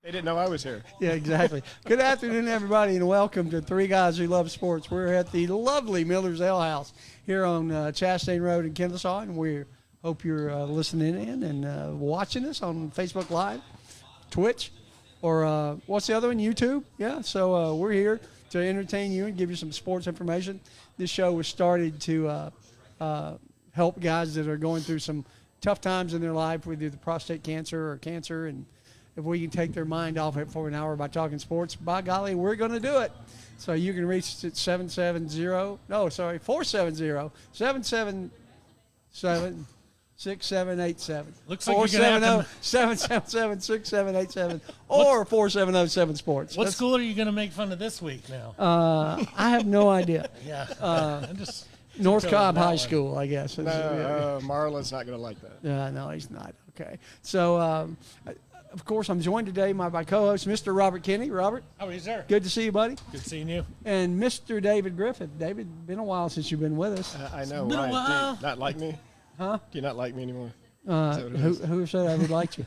They didn't know I was here. Yeah, exactly. Good afternoon, everybody, and welcome to Three Guys Who Love Sports. We're at the lovely Miller's Ale House here on Chastain Road in Kennesaw, and we hope you're listening in and watching us on Facebook Live, Twitch, or what's the other one, YouTube? Yeah, so we're here to entertain you and give you some sports information. This show was started to help guys that are going through some tough times in their life with either prostate cancer or cancer, and if we can take their mind off it for an hour by talking sports, by golly, we're going to do it. So you can reach us at 470-777-6787. Looks like you're going to have 470-777-6787 or 470-7sports. What school are you going to make fun of this week now? I have no idea. Yeah. I'm just North Cobb High School, I guess. No, Marlon's not going to like that. No, he's not. Okay. So, of course, I'm joined today by my co-host, Mr. Robert Kinney. Robert. How are you, sir? Good to see you, buddy. Good seeing you. And Mr. David Griffith. David, been a while since you've been with us. I know. Been a Why? while. Do you not like me? Huh? Do you not like me anymore? Who said I would like you?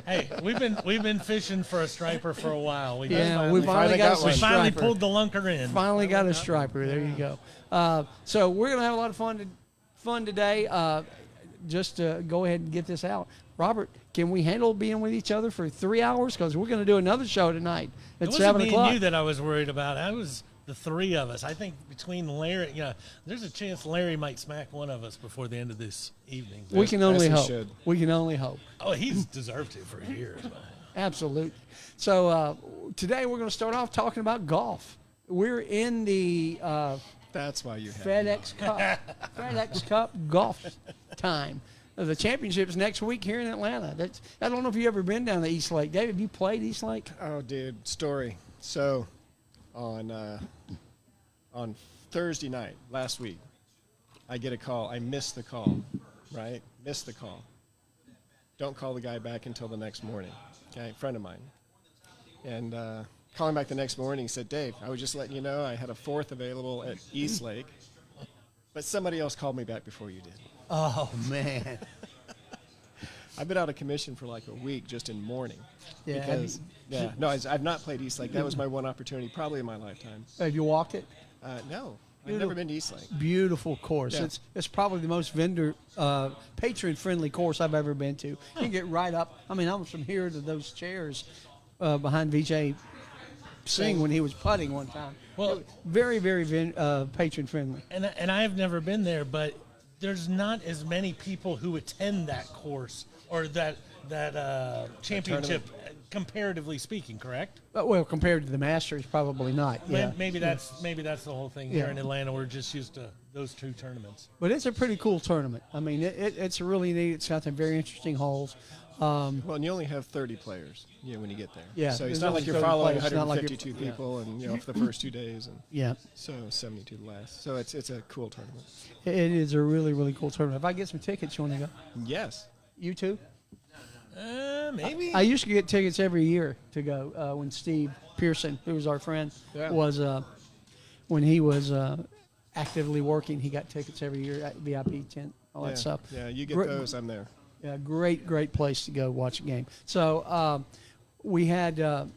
Hey, we've been fishing for a striper for a while. We We finally finally got one. a striper. pulled the lunker in. Finally got a striper. There you go. So we're going to have a lot of fun today. Just to go ahead and get this out. Robert, can we handle being with each other for 3 hours? Because we're going to do another show tonight at 7 me o'clock. and you that I was worried about. I was the three of us. I think between Larry, there's a chance Larry might smack one of us before the end of this evening. We can only As he hope. should. We can only hope. Oh, he's deserved it for years. Absolutely. So today we're going to start off talking about golf. We're in the That's why you have FedEx Cup golf time. The championship's next week here in Atlanta. I don't know if you've ever been down to East Lake. David, have you played East Lake? Oh, dude, story. So, on Thursday night last week, I get a call. I missed the call, right? Missed the call. Don't call the guy back until the next morning. Okay, friend of mine. And calling back the next morning, he said, Dave, I was just letting you know I had a fourth available at East Lake, but somebody else called me back before you did. Oh, man. I've been out of commission for like a week just in mourning. Yeah, Because, I've not played East Lake. That was my one opportunity probably in my lifetime. Have you walked it? No, I've never been to East Lake. Beautiful course. Yeah. It's probably the most patron-friendly course I've ever been to. You can get right up. I mean, I was from here to those chairs behind VJ Singh when he was putting one time. Well, very, very patron-friendly. And I have never been there, but there's not as many people who attend that course or that championship, comparatively speaking. Correct? Well, compared to the Masters, probably not. Yeah. Maybe that's the whole thing here in Atlanta. We're just used to those two tournaments. But it's a pretty cool tournament. I mean, it's really neat. It's got some very interesting holes. Well, and you only have 30 players, when you get there. Yeah. So it's There's not like only you're 30 following players. It's not like 152 you're- people and, for the first 2 days. And Yeah. so 72 the last. So it's a cool tournament. It is a really, really cool tournament. If I get some tickets, you want to go? Yes. You too? Maybe. I used to get tickets every year to go when Steve Pearson, who was our friend, was when he was actively working. He got tickets every year at VIP tent, all that stuff. Yeah, you get those, I'm there. Yeah, great place to go watch a game. So we had who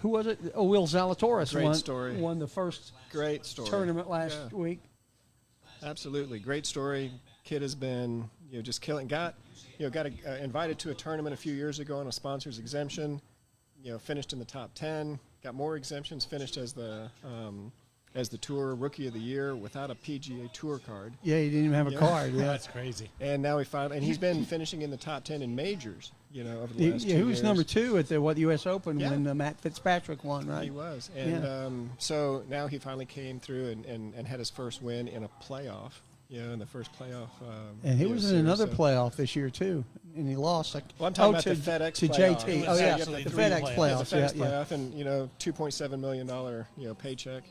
was it? Oh, Will Zalatoris won the first Great story. tournament last week. Absolutely, great story. Kid has been just killing. Got invited to a tournament a few years ago on a sponsor's exemption. Finished in the top 10. Got more exemptions. Finished as the Tour Rookie of the Year without a PGA Tour card. Yeah, he didn't even have a card. Yeah, That's crazy. And now and he's been finishing in the top 10 in majors. Over the last 2 years. He was number 2 at the U.S. Open when Matt Fitzpatrick won, right? He was, and so now he finally came through and had his first win in a playoff. In the first playoff. And he was in another series, playoff this year too, and he lost. Well, I'm talking about the FedEx to playoff. JT. Oh yeah, the FedEx playoffs. The FedEx playoff, and $2.7 million paycheck.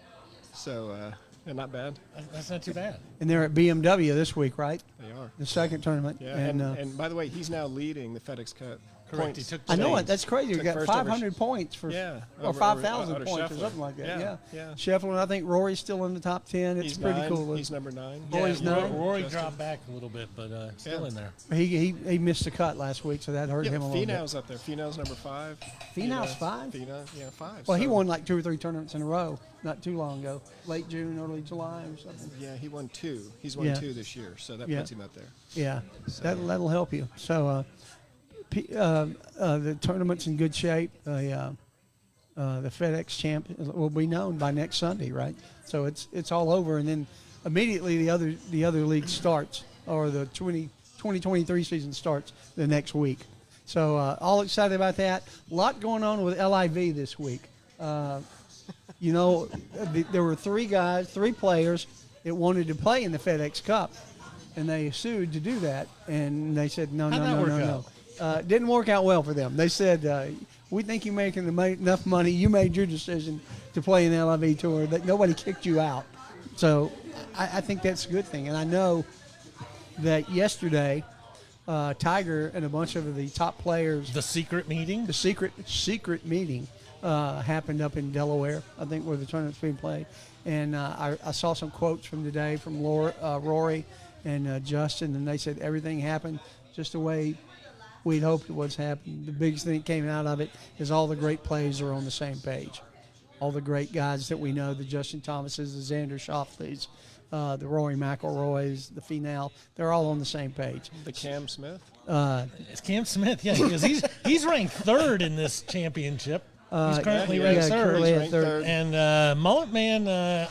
So Yeah, not bad. That's not too bad. And they're at BMW this week, right? They are. The second tournament. Yeah, and by the way, he's now leading the Fedex Cup. Correct. Points. He took I know the- it. That's crazy. We Took got first 500 points for, Yeah, or over 5,000 over points or Scheffler. something like that. Yeah. Yeah. Scheffler, and I think Rory's still in the top 10. It's He's pretty 9. cool. He's number 9. Rory's Yeah, nine. Rory Justin. dropped back a little bit, but still Yeah. in there. He missed the cut last week, so that hurt Yeah, him a little bit. Finau's up there. Finau's number 5. Finau's 5? Finau, yeah, 5. Well, he So- won like 2 or 3 tournaments in a row not too long ago. Late June, early July or something. Yeah, he won 2. He's won Yeah. 2 this year, so that Yeah. puts him up there. Yeah, that'll help you. So the tournament's in good shape. The FedEx champ will be known by next Sunday, right? So it's all over, and then immediately the other league starts, or the 2023 season starts the next week. So all excited about that. A lot going on with LIV this week. You know, there were 3 players that wanted to play in the FedEx Cup, and they sued to do that, and they said no. Didn't work out well for them. They said, we think you're making enough money. You made your decision to play in the LIV Tour. That nobody kicked you out. So I think that's a good thing. And I know that yesterday, Tiger and a bunch of the top players. The secret meeting? The secret meeting happened up in Delaware, I think, where the tournament's being played. And I saw some quotes from today from Rory and Justin, and they said everything happened just the way we'd hoped it was happening. The biggest thing that came out of it is all the great players are on the same page. All the great guys that we know, the Justin Thomases, the Xander Schauffele's, the Rory McIlroys, the Finau, they're all on the same page. The Cam Smith? It's Cam Smith, yeah, because he's ranked 3rd in this championship. He's currently ranked third. And Mullet Man,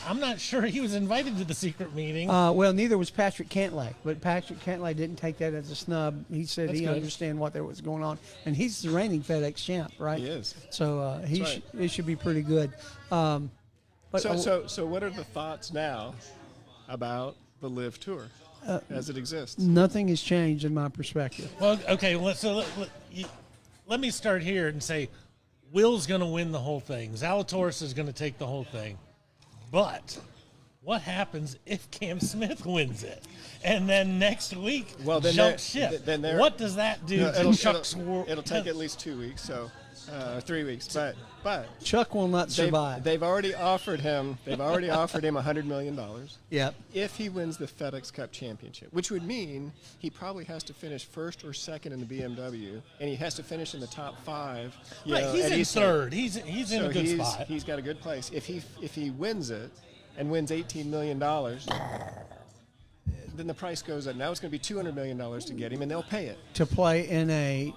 I'm not sure he was invited to the secret meeting. Well, neither was Patrick Cantlay, but Patrick Cantlay didn't take that as a snub. He said That's he good. understand what was going on, and he's the reigning FedEx champ, right? He is. So he should be pretty good. So what are the thoughts now about the LIV Tour as it exists? Nothing has changed in my perspective. Well, okay, let me start here and say Will's going to win the whole thing. Zalatoris is going to take the whole thing. But what happens if Cam Smith wins it? And then next week, jump ship. What does that do to Chuck's world? It'll take at least 2 weeks, so 3 weeks. But Chuck will not survive. They've already offered him $100 million. Yep. If he wins the FedEx Cup Championship, which would mean he probably has to finish 1st or 2nd in the BMW, and he has to finish in the top 5. Right, he's in 3rd. He's in a good spot. He's got a good place. If he wins it and wins $18 million, then the price goes up. Now it's going to be $200 million to get him, and they'll pay it. To play in a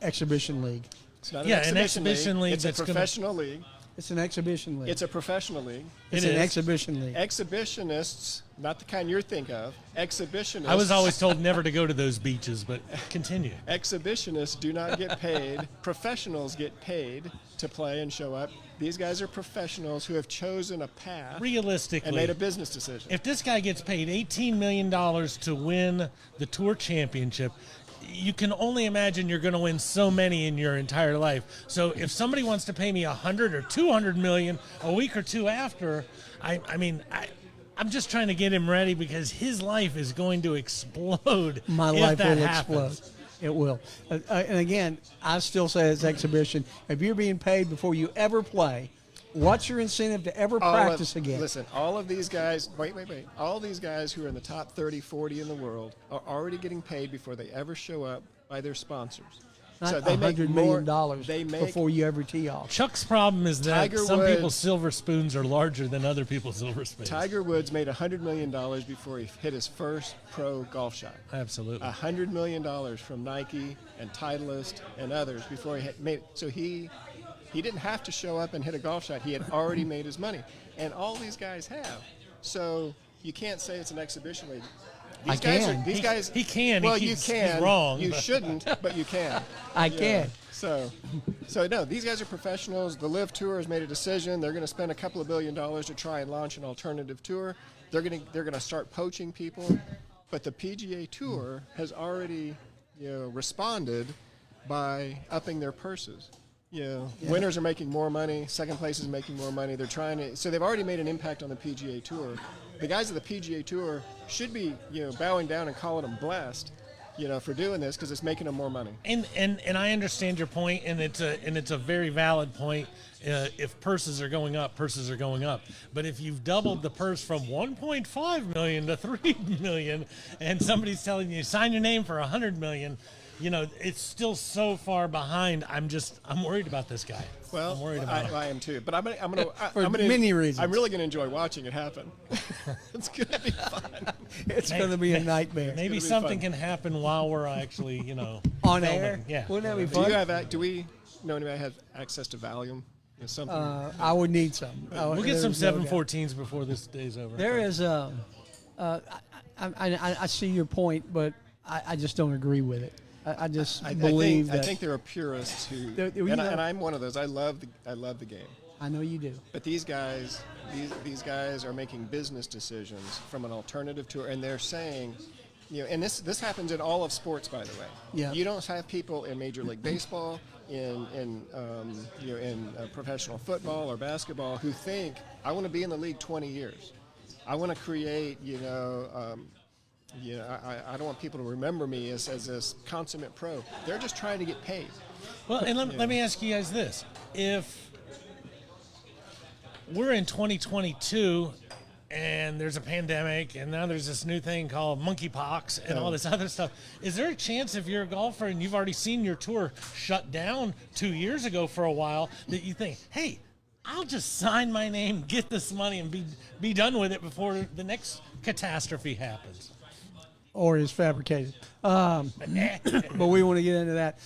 exhibition league. It's not an exhibition league. It's a professional league. It's an exhibition league. It's a professional league. It's an exhibition league. Exhibitionists, not the kind you're think of, exhibitionists. I was always told never to go to those beaches, but continue. Exhibitionists do not get paid. Professionals get paid to play and show up. These guys are professionals who have chosen a path Realistically, and made a business decision. If this guy gets paid $18 million to win the Tour Championship, you can only imagine you're going to win so many in your entire life. So if somebody wants to pay me $100 or $200 million a week or two after, I'm just trying to get him ready because his life is going to explode. My if life that will happens. explode. It will. And again, I still say it's exhibition. If you're being paid before you ever play, what's your incentive to ever practice again? Listen, all of these guys, wait. All these guys who are in the top 30, 40 in the world are already getting paid before they ever show up by their sponsors. Not so they make $100 million before you ever tee off. Chuck's problem is that Tiger some Woods- people's silver spoons are larger than other people's silver spoons. Tiger Woods made $100 million before he hit his first pro golf shot. Absolutely. $100 million from Nike and Titleist and others before he made it. So he didn't have to show up and hit a golf shot. He had already made his money. And all these guys have. So you can't say it's an exhibition league. I can. He can. Well, He's wrong. You but- shouldn't, but you can. I can. So no, these guys are professionals. The LIV Tour has made a decision. They're going to spend a couple of $1 billion to try and launch an alternative tour. They're going to start poaching people. But the PGA Tour has already responded by upping their purses. Winners are making more money. Second place is making more money. They're trying to. So they've already made an impact on the PGA Tour. The guys of the PGA Tour should be, bowing down and calling them blessed, for doing this because it's making them more money. And I understand your point, and it's a very valid point. If purses are going up, purses are going up. But if you've doubled the purse from 1.5 million to 3 million, and somebody's telling you sign your name for 100 million, it's still so far behind. I'm worried about this guy. Well, I'm worried about him. I am too. But I'm For gonna, many reasons. I'm really going to enjoy watching it happen. It's going to be fun. It's going to be a nightmare. Maybe be something fun. can happen while we're actually, On filming. air. Yeah. Wouldn't that be Do fun? you have? Do we know anybody has access to Valium? Something. I would need some. We'll get some There's no doubt. 714s before this day's over. There is I see your point, but I just don't agree with it. I just believe I that. think there are purists who, and I'm one of those. I love the game. I know you do. But these guys are making business decisions from an alternative tour, and they're saying, and this happens in all of sports, by the way. Yeah. You don't have people in Major League Baseball, in professional football or basketball who think I want to be in the league 20 years. I want to create, I don't want people to remember me as this consummate pro. They're just trying to get paid. Well, and let me ask you guys this. If we're in 2022 and there's a pandemic and now there's this new thing called monkeypox and all this other stuff, is there a chance if you're a golfer and you've already seen your tour shut down 2 years ago for a while that you think, hey, I'll just sign my name, get this money, and be done with it before the next catastrophe happens? Or is fabricated. But we want to get into that.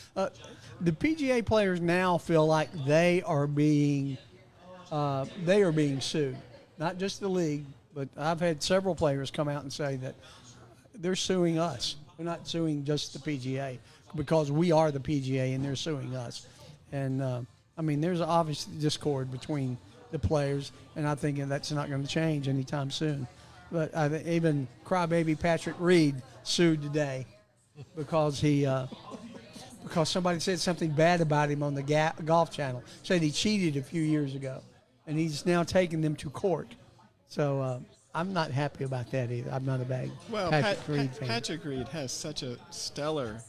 The PGA players now feel like they are being sued. Not just the league, but I've had several players come out and say that they're suing us. They're not suing just the PGA because we are the PGA and they're suing us. And, there's an obvious discord between the players, and I think that's not going to change anytime soon. But even crybaby Patrick Reed sued today because because somebody said something bad about him on the Golf Channel. Said he cheated a few years ago, and he's now taking them to court. So I'm not happy about that either. I'm not a big Patrick Reed fan. Patrick Reed has such a stellar,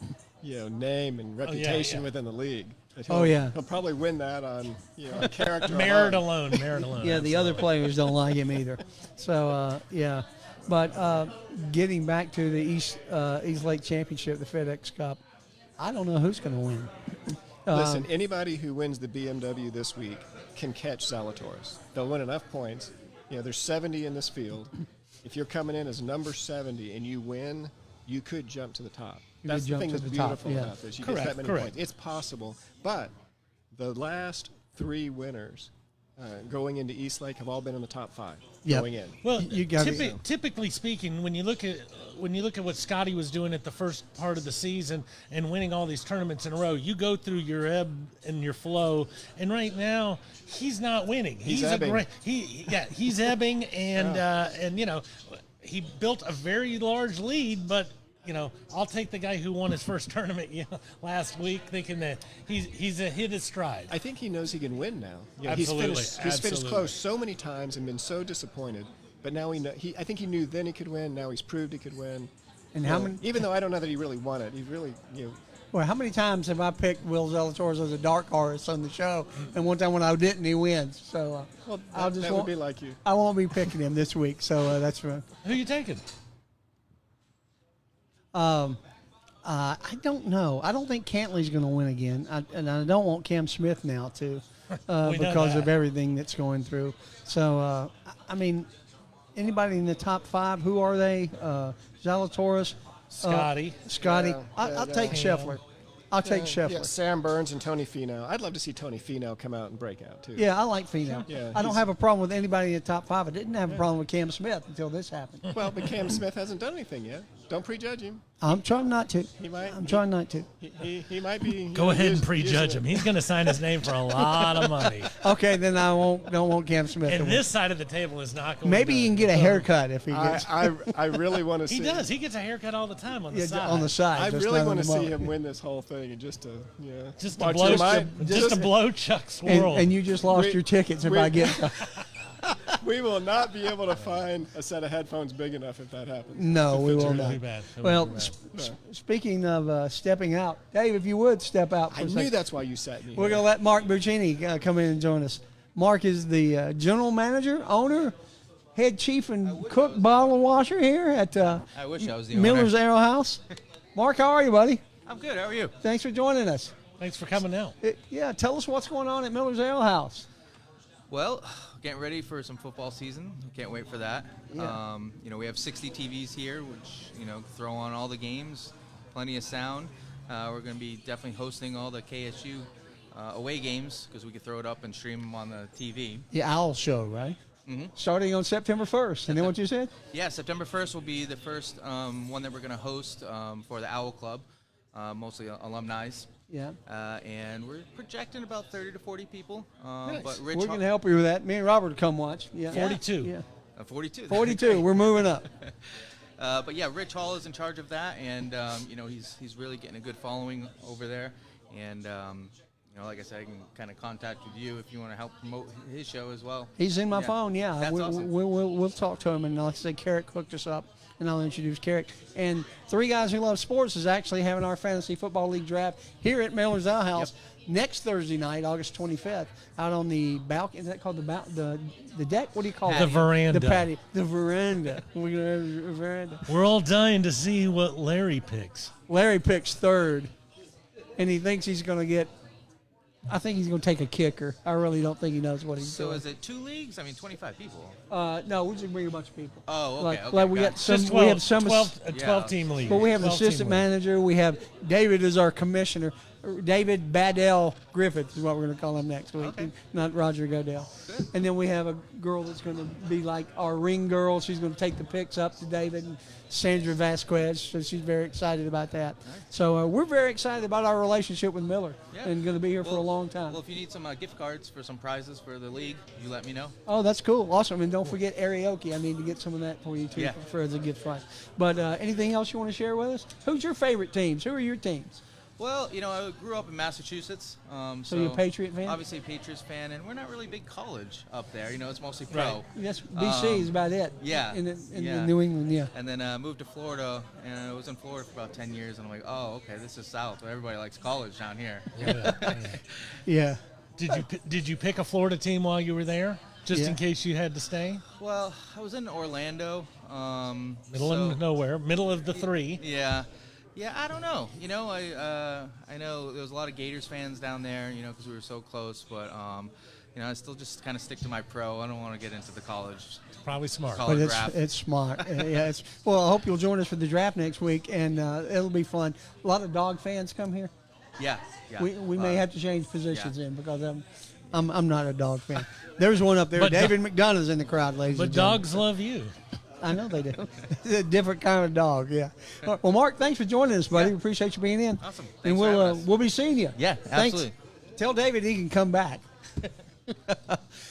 name and reputation within the league. He'll probably win that on on character. Merit alone. Yeah, the other players don't like him either. So but getting back to the East Lake Championship, the FedEx Cup, I don't know who's going to win. Listen, anybody who wins the BMW this week can catch Zalatoris. They'll win enough points. There's 70 in this field. If you're coming in as number 70 and you win, you could jump to the top. That's the thing that's beautiful about this. You get that many points. It's possible. But the last three winners going into East Lake have all been in the top five going in. Well, typically speaking, when you look at what Scotty was doing at the first part of the season and winning all these tournaments in a row, you go through your ebb and your flow, and right now he's not winning. He's ebbing. He's ebbing, and he built a very large lead, but. I'll take the guy who won his first tournament last week, thinking that he's hit his stride. I think he knows he can win now. Absolutely. He's finished close so many times and been so disappointed, but now I think he knew then he could win. Now he's proved he could win. And how many? Even though I don't know that he really won it, he really Well, how many times have I picked Will Zalatoris as a dark horse on the show, and one time when I didn't, he wins. So that would be like you. I won't be picking him this week. So that's right. Who are you taking? I don't know. I don't think Cantley's going to win again, and I don't want Cam Smith now too, because of everything that's going through. So, anybody in the top five? Who are they? Zalatoris, Scotty. I'll take Scheffler. I'll take Scheffler. Yeah, Sam Burns and Tony Finau. I'd love to see Tony Finau come out and break out too. Yeah, I like Finau. Yeah, I don't have a problem with anybody in the top five. I didn't have a problem with Cam Smith until this happened. Well, but Cam Smith hasn't done anything yet. Don't prejudge him. I'm trying not to. He might. I'm trying not to. He might be. Go ahead and using prejudge it. him. He's going to sign his name for a lot of money. Okay, then I don't want Cam Smith. And to this side of the table is not going Maybe to. he can get a haircut if he gets. I really want to see. He does. He gets a haircut all the time on the Yeah, side. on the side. I just really not want on to the see mullet. him win this whole thing, and just to Just to watch blow, him. just to blow Chuck's world. And you just lost We- your tickets if we- I get. We will not be able to find a set of headphones big enough if that happens. No, we will It'll not. be bad. It'll Well, be bad. speaking of stepping out, Dave, if you would step out for I a knew second. that's why you sat me. We're here. going to let Mark Buccini come in and join us. Mark is the general manager, owner, head chief, and cook bottle washer here at I wish I was the Miller's owner. Ale House. Mark, how are you, buddy? I'm good. How are you? Thanks for joining us. Thanks for coming out. Yeah, tell us what's going on at Miller's Ale House. Well, getting ready for some football season. Can't wait for that. Yeah. We have 60 TVs here, which, throw on all the games, plenty of sound. We're going to be definitely hosting all the KSU away games because we could throw it up and stream them on the TV. The Owl Show, right? Mm-hmm. Starting on September 1st. And then what you said? Yeah, September 1st will be the first one that we're going to host for the Owl Club, mostly alumni. Yeah. And we're projecting about 30 to 40 people. Nice. But Rich We're going to help you with that. Me and Robert will come watch. Yeah. 42. Yeah. 42. 42. We're moving up. But yeah, Rich Hall is in charge of that, and he's really getting a good following over there. And like I said, I can kind of contact with you if you want to help promote his show as well. He's in my Yeah. phone, yeah. That's awesome. We'll talk to him, and like I say, Carrick hooked us up, and I'll introduce Carrick. And Three Guys Who Love Sports is actually having our Fantasy Football League draft here at Miller's Ale House next Thursday night, August 25th, out on the balcony. Is that called the deck? What do you call it? The veranda. The patio. The veranda. We're going to have a veranda. We're all dying to see what Larry picks. Larry picks third, and he thinks he's going to get. I think he's going to take a kicker. I really don't think he knows what he's So doing. is it 2 leagues? I mean, 25 people. No, we just bring a bunch of people. Oh, okay. Like we got gotcha. some. Just We have 12, some. 12 team league. But we have an 12 team assistant league. manager. We have David as our commissioner. David Badell Griffith is what we're going to call him next week, Okay. not Roger Godell. Good. And then we have a girl that's going to be like our ring girl. She's going to take the picks up to David, and Sandra Vasquez. So she's very excited about that. Nice. So we're very excited about our relationship with Miller, Yeah. and going to be here for a Well- long time. Well, if you need some gift cards for some prizes for the league, you let me know. Oh, that's cool. Awesome. And don't forget karaoke. I need to get some of that for you, too, Yeah. for as a gift prize. But anything else you want to share with us? Who's your favorite teams? Who are your teams? Well, I grew up in Massachusetts. So you're a Patriot fan? Obviously a Patriots fan, and we're not really big college up there. It's mostly pro. Right. Yes, BC is about it. yeah, In yeah. New England, yeah. And then moved to Florida, and I was in Florida for about 10 years, and I'm like, oh, okay, this is South. Everybody likes college down here. Yeah. Did you pick a Florida team while you were there, just Yeah. in case you had to stay? Well, I was in Orlando. Middle of nowhere, middle of the three. Yeah. Yeah, I don't know. I know there was a lot of Gators fans down there, because we were so close. But, I still just kind of stick to my pro. I don't want to get into the college. Probably smart. College But draft. it's smart. Yeah, well, I hope you'll join us for the draft next week, and it'll be fun. A lot of dog fans come here. Yeah. Yeah. We may have to change positions in because I'm not a dog fan. There's one up there. But David McDonough's in the crowd, ladies But and gentlemen. dogs love you. I know they do. It's a different kind of dog, yeah. All right, well, Mark, thanks for joining us, buddy. Yeah. We appreciate you being in. Awesome. And Thanks for we'll having us. we'll be seeing you. Yeah, Thanks. absolutely. Tell David he can come back.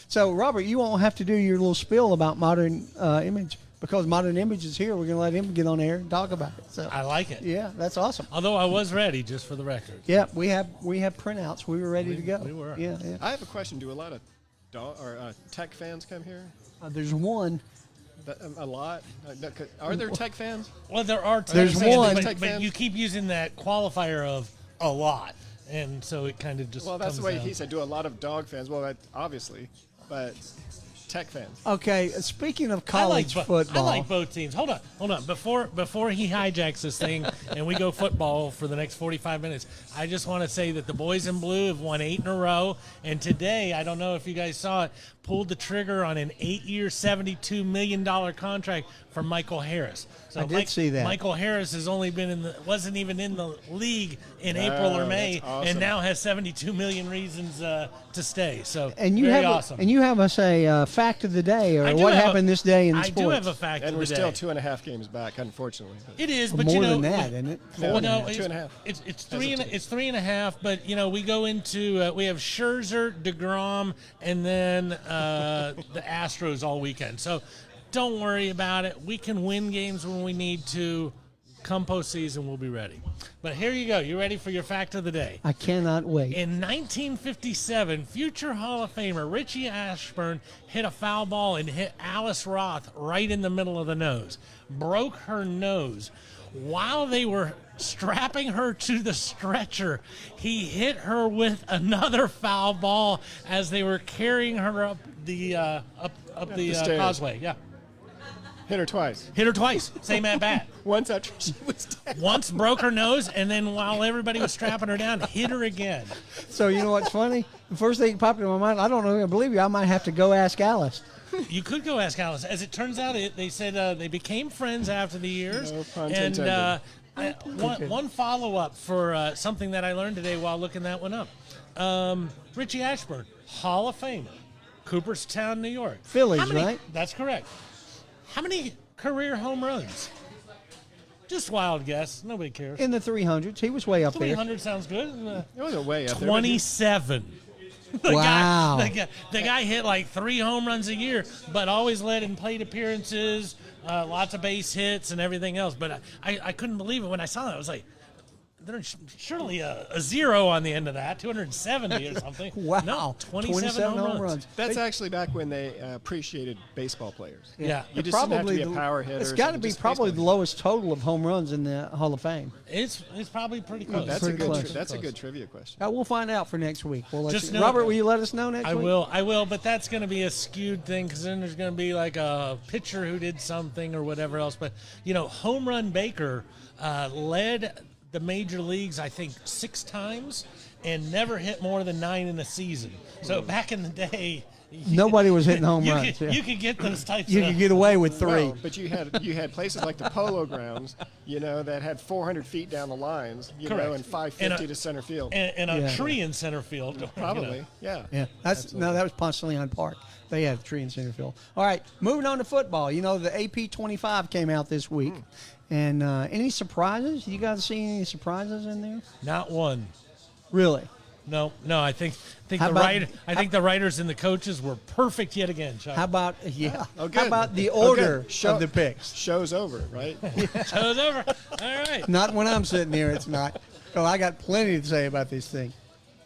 So, Robert, you won't have to do your little spiel about Modern Image because Modern Image is here. We're going to let him get on air and talk about it. So, I like it. yeah, that's awesome. Although I was ready, just for the record. Yeah, we have printouts. We were ready to go. we were. Yeah, yeah. I have a question. Do a lot of tech fans come here? There's one. A lot. Are there tech fans? Well, there are. There's fans, one. but, Tech but fans? you keep using that qualifier of a lot, and so it kind of just. Well, that's comes the way down. he said. Do a lot of dog fans? Well, obviously, but tech fans. Okay, speaking of college I football. like both teams. Hold on. Before he hijacks this thing and we go football for the next 45 minutes, I just want to say that the boys in blue have won 8 in a row. And today, I don't know if you guys saw it, pulled the trigger on an 8-year, $72 million contract for Michael Harris. So I did see that. Michael Harris has only been wasn't even in the league in April or May, that's awesome. and now has 72 million reasons to stay. So And you very have awesome. and you have us a fact of the day, or I do what have happened this day in I sports. do have a fact And of we're the still day. 2.5 games back, unfortunately. But It is, but more you know, than that, isn't it? Well, no, 2.5. it's 3.5. But you know, we go into we have Scherzer, DeGrom, and then the Astros all weekend. So don't worry about it. We can win games when we need to. Come postseason, we'll be ready. But here you go. You ready for your fact of the day? I cannot wait. In 1957, future Hall of Famer Richie Ashburn hit a foul ball and hit Alice Roth right in the middle of the nose. Broke her nose. While they were strapping her to the stretcher, he hit her with another foul ball as they were carrying her up the stairs. causeway. Yeah, Hit her twice. hit her twice. Same at bat. Once after she was dead. Once broke her nose, and then while everybody was strapping her down, hit her again. So you know what's funny? The first thing that popped into my mind, I don't know, I believe you, I might have to go ask Alice. You could go ask Alice. As it turns out, they said they became friends after the years. No pun and intended. one follow-up for something that I learned today while looking that one up. Richie Ashburn, Hall of Famer, Cooperstown, New York. Phillies, How many- right? That's correct. How many career home runs? Just wild guess. Nobody cares. In the 300s. He was way up there. 300 sounds good. It wasn't way up there. 27. Wow. The guy hit like 3 home runs a year, but always led in plate appearances, lots of base hits, and everything else. But I couldn't believe it when I saw that. I was like, there's surely a 0 on the end of that, 270 or something. Wow. No, 27 home runs. That's actually back when they appreciated baseball players. Yeah. You just didn't have to be a power hitter. It's got to be probably the lowest total of home runs in the Hall of Fame. It's probably pretty close. That's Pretty close. That's a good trivia question. We'll find out for next week. We'll let Just you. know- Robert, will you let us know next I week? will, but that's going to be a skewed thing because then there's going to be like a pitcher who did something or whatever else. But, you know, Home Run Baker led the major leagues, I think, 6 times and never hit more than 9 in a season. So back in the day, Nobody was hitting home you runs. could, yeah. you could get those types You of could get away with 3. Well, but you had places like the Polo Grounds, you know, that had 400 feet down the lines, you Correct. know, and 550 to center field. and a Yeah. tree in center field. you know. Probably, yeah. Yeah, that was Ponce de Leon Park. They had a tree in center field. All right, moving on to football. You know, the AP 25 came out this week, and any surprises? You guys see any surprises in there? Not one. Really? No. I think How about- the writers and the coaches were perfect yet again, Chuck. How about Oh, good. How about the Oh, order good. Show- of the picks? Show's over, right? Show's over. All right. Not when I'm sitting here. It's not. So I got plenty to say about this thing.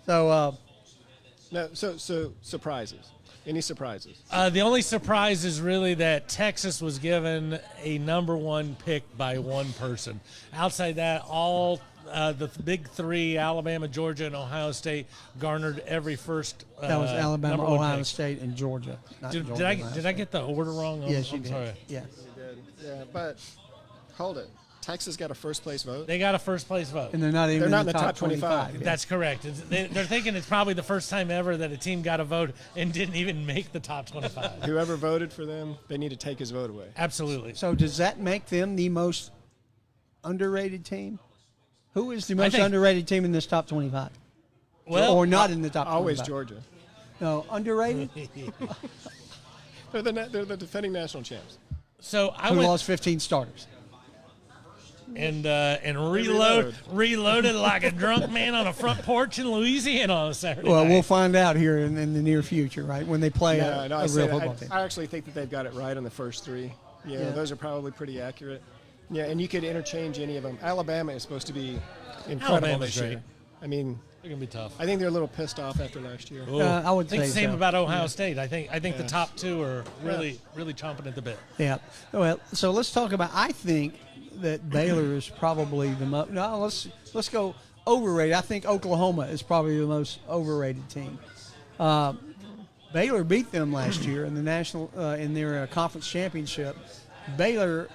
So No, so surprises. Any surprises? The only surprise is really that Texas was given a number 1 pick by one person. Outside that, all the big 3, Alabama, Georgia, and Ohio State, garnered every first. that was Alabama, number 1 Ohio pick. State, and Georgia. Not Did Georgia, I Ohio did I get the order wrong? State. Yes, you I'm did. sorry. Yeah. You did. Yeah, but hold it. Texas got a first place vote. They got a first place vote. And they're not even They're not in the top 25. Yeah. That's correct. They're thinking it's probably the first time ever that a team got a vote and didn't even make the top 25. Whoever voted for them, they need to take his vote away. Absolutely. So does that make them the most underrated team? Who is the most think- underrated team in this top 25? Well, or not in the top 25? Always Georgia. No, underrated? They're the defending national champs. so I Who went lost 15 starters? and reload. reloaded like a drunk man on a front porch in Louisiana on a Saturday Well, night. we'll find out here in the near future, right, when they play No, a I real said football team. I actually think that they've got it right on the first 3. Yeah. Those are probably pretty accurate. Yeah, and you could interchange any of them. Alabama is supposed to be incredible Alabama's this year. great. I mean, They're gonna be tough. I think they're a little pissed off after last year. I would I think say the same so. about Ohio State. I think the Yeah. top 2 are really chomping at the bit. Yeah. Well, so let's talk about. I think that Baylor is probably the most. No, let's go overrated. I think Oklahoma is probably the most overrated team. Baylor beat them last year in the national in their conference championship. Baylor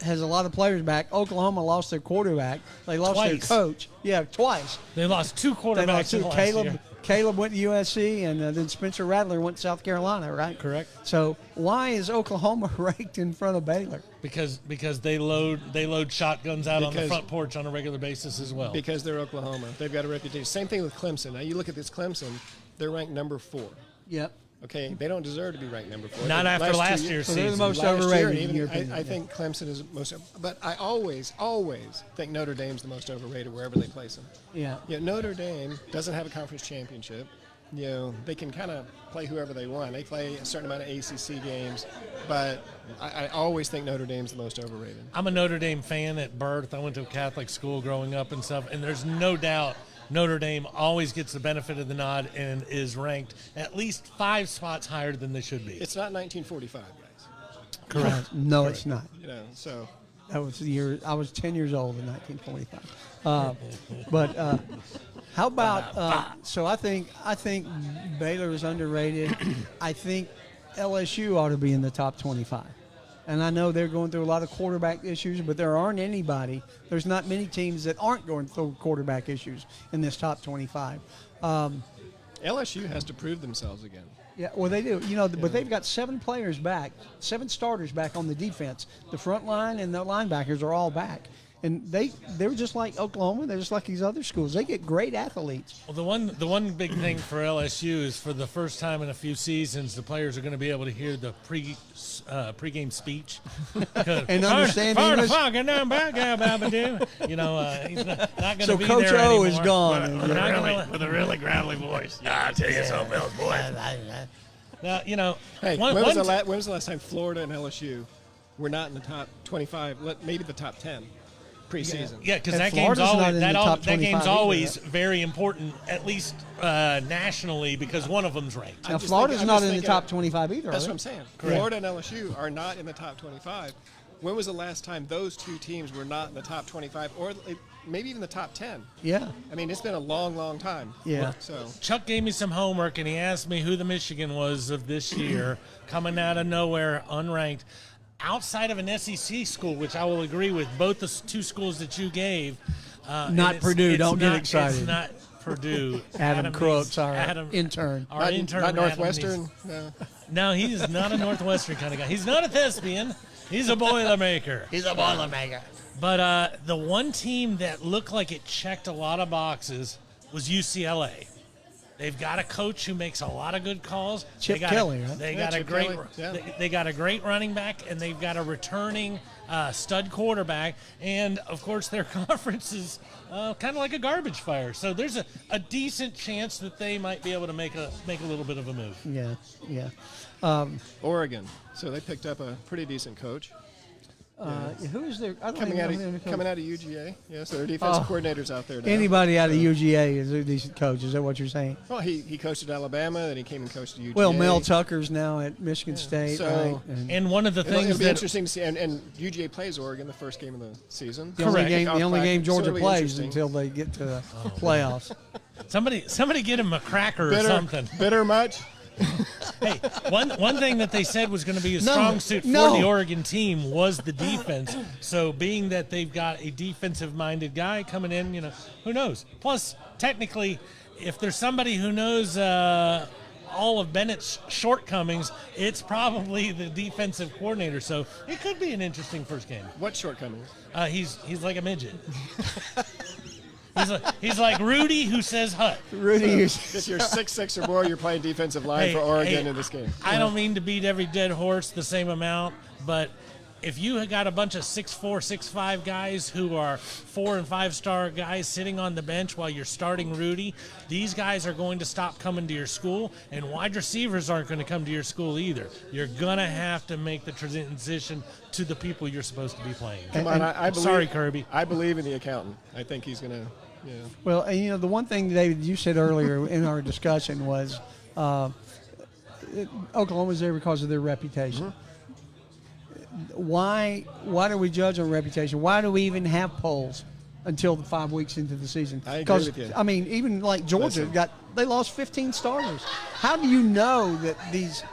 has a lot of players back. Oklahoma lost their quarterback. They lost Twice. their coach. Yeah, twice. They lost 2 They quarterbacks lost in to the last Caleb year. Caleb went to USC, and then Spencer Rattler went to South Carolina, right? Correct. So why is Oklahoma ranked in front of Baylor? Because they load shotguns out on the Because- front porch on a regular basis as well. Because they're Oklahoma. They've got a reputation. Same thing with Clemson. Now, you look at this Clemson, they're ranked number 4. Yep. Okay, they don't deserve to be ranked number 4. Not after last year's So they're the season. most Last year, overrated, and in even your opinion. I think Clemson is most. But I always think Notre Dame's the most overrated wherever they place them. Yeah. Notre Dame doesn't have a conference championship. They can kind of play whoever they want. They play a certain amount of ACC games, but I always think Notre Dame's the most overrated. I'm a Notre Dame fan at birth. I went to a Catholic school growing up and stuff, and there's no doubt Notre Dame always gets the benefit of the nod and is ranked at least 5 spots higher than they should be. It's not 1945, guys. Correct. No, it's not. So That was the year I was 10 years old in 1945. But how about? So I think Baylor is underrated. I think LSU ought to be in the top 25. And I know they're going through a lot of quarterback issues, but there aren't anybody. There's not many teams that aren't going through quarterback issues in this top 25. LSU has to prove themselves again. Yeah, well, they do. But they've got 7 players back, 7 starters back on the defense. The front line and the linebackers are all back. And they're just like Oklahoma. They're just like these other schools. They get great athletes. Well, the one big thing for LSU is for the first time in a few seasons, the players are going to be able to hear the pregame speech And understand English. He's not going to So be Coach there O anymore. is gone. With a really gravelly voice. Yeah, I'll tell you something else, boy. Now, Hey, one when was the last time Florida and LSU were not in the top 25, maybe the top 10 preseason? Yeah, because And that game's Florida's not always in the top 25 either. always very important, at least nationally, because one of them's ranked. Now, just Florida's thinking- I'm not just in the thinking- top 25 either. That's are what they? I'm saying. Florida and LSU are not in the top 25. When was the last time those two teams were not in the top 25 or maybe even the top 10? Yeah. I mean, it's been a long, long time. Yeah. So Chuck gave me some homework, and he asked me who the Michigan was of this year, coming out of nowhere, unranked. Outside of an SEC school, which I will agree with, both the 2 schools that you gave. Not Purdue. Don't get excited. It's not Purdue. Adam Crooks, our Adam, intern. Our intern. not Adam, Northwestern. No. no, he's not a Northwestern kind of guy. He's not a thespian. He's a Boilermaker. He's a Boilermaker. But the one team that looked like it checked a lot of boxes was UCLA. They've got a coach who makes a lot of good calls. Chip Kelly, right? They Yeah, got a Chip great. Kelly, yeah. They got a great running back, and they've got a returning stud quarterback. And of course, their conference is kind of like a garbage fire. So there's a decent chance that they might be able to make a little bit of a move. Yeah, yeah. Oregon. So they picked up a pretty decent coach. Who's their? I don't Coming even out know who the coach- of UGA. Yeah, so their defensive coordinator's out there now. Anybody out of UGA is a decent coach. Is that what you're saying? Well, he coached at Alabama, then he came and coached at UGA. Well, Mel Tucker's now at Michigan State, So- right? And And one of the It'll things be that interesting to see. And UGA plays Oregon the first game of the season. the only correct. game, the only game So Georgia it'll be plays interesting. until they get to the playoffs. somebody get him a cracker or something. Bitter much? Hey, one thing that they said was going to be a No, strong suit for no. the Oregon team was the defense. So being that they've got a defensive-minded guy coming in, who knows? Plus, technically, if there's somebody who knows all of Bennett's shortcomings, it's probably the defensive coordinator. So it could be an interesting first game. What shortcomings? He's like a midget. He's like Rudy who says hut. Rudy, If you're 6'6" or more, you're playing defensive line for Oregon in this game. I don't mean to beat every dead horse the same amount, but if you have got a bunch of 6'4", 6'5" guys who are 4- and 5-star guys sitting on the bench while you're starting Rudy, these guys are going to stop coming to your school, and wide receivers aren't going to come to your school either. You're going to have to make the transition to the people you're supposed to be playing. Come on, I believe. Sorry, Kirby. I believe in the accountant. I think he's going to. well, and, the one thing, David, you said earlier in our discussion was Oklahoma's there because of their reputation. Mm-hmm. Why do we judge on reputation? Why do we even have polls until the 5 weeks into the season? I agree Because, with you. I mean, even like Georgia Listen. they lost 15 starters. How do you know that these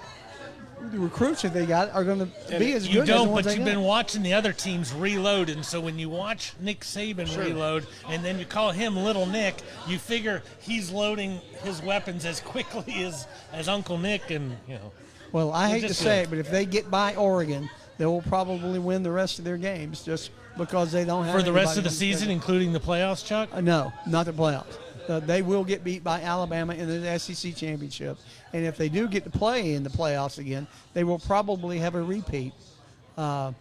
the recruits that they got are going to be as You good as the don't, ones but they you've got. been watching the other teams reload, and so when you watch Nick Saban reload, and then you call him Little Nick, you figure he's loading his weapons as quickly as Uncle Nick, and Well, I hate to just say good. it, but if they get by Oregon, they will probably win the rest of their games just because they don't have for the rest of anybody the on season, schedule. including the playoffs, Chuck. No, not the playoffs. They will get beat by Alabama in the SEC championship, and if they do get to play in the playoffs again, they will probably have a repeat, Didn't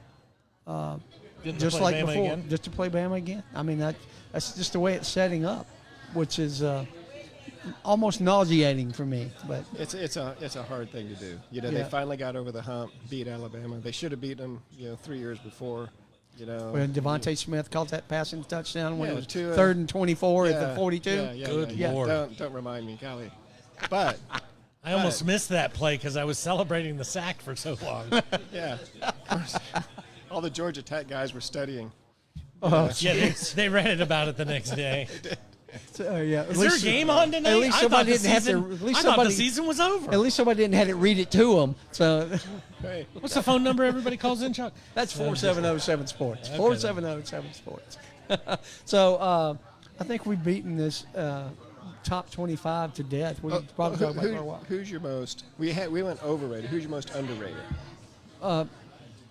just play like Bama before, again? just to play Bama again. I mean that's just the way it's setting up, which is almost nauseating for me. But It's a hard thing to do. Yeah. They finally got over the hump, beat Alabama. They should have beaten them, 3 years before. when Devontae Smith caught that passing touchdown when Yeah, it was Tua- 3rd and 24 at Yeah, the 42. Good Lord. Don't remind me, golly. But I almost missed that play because I was celebrating the sack for so long. yeah, of course, all the Georgia Tech guys were studying. Oh, Yeah, they read it about it the next day. yeah. Is there a game on tonight? At least I somebody thought the didn't have to. season- At least I thought somebody. the season was over. At least somebody didn't have to read it to them. So Hey, What's the phone number everybody calls in, Chuck? that's 4707 Sports. 4707 Sports. So I think we've beaten this top 25 to death. We could probably talk about it for a while. who's your most? We went overrated. Who's your most underrated?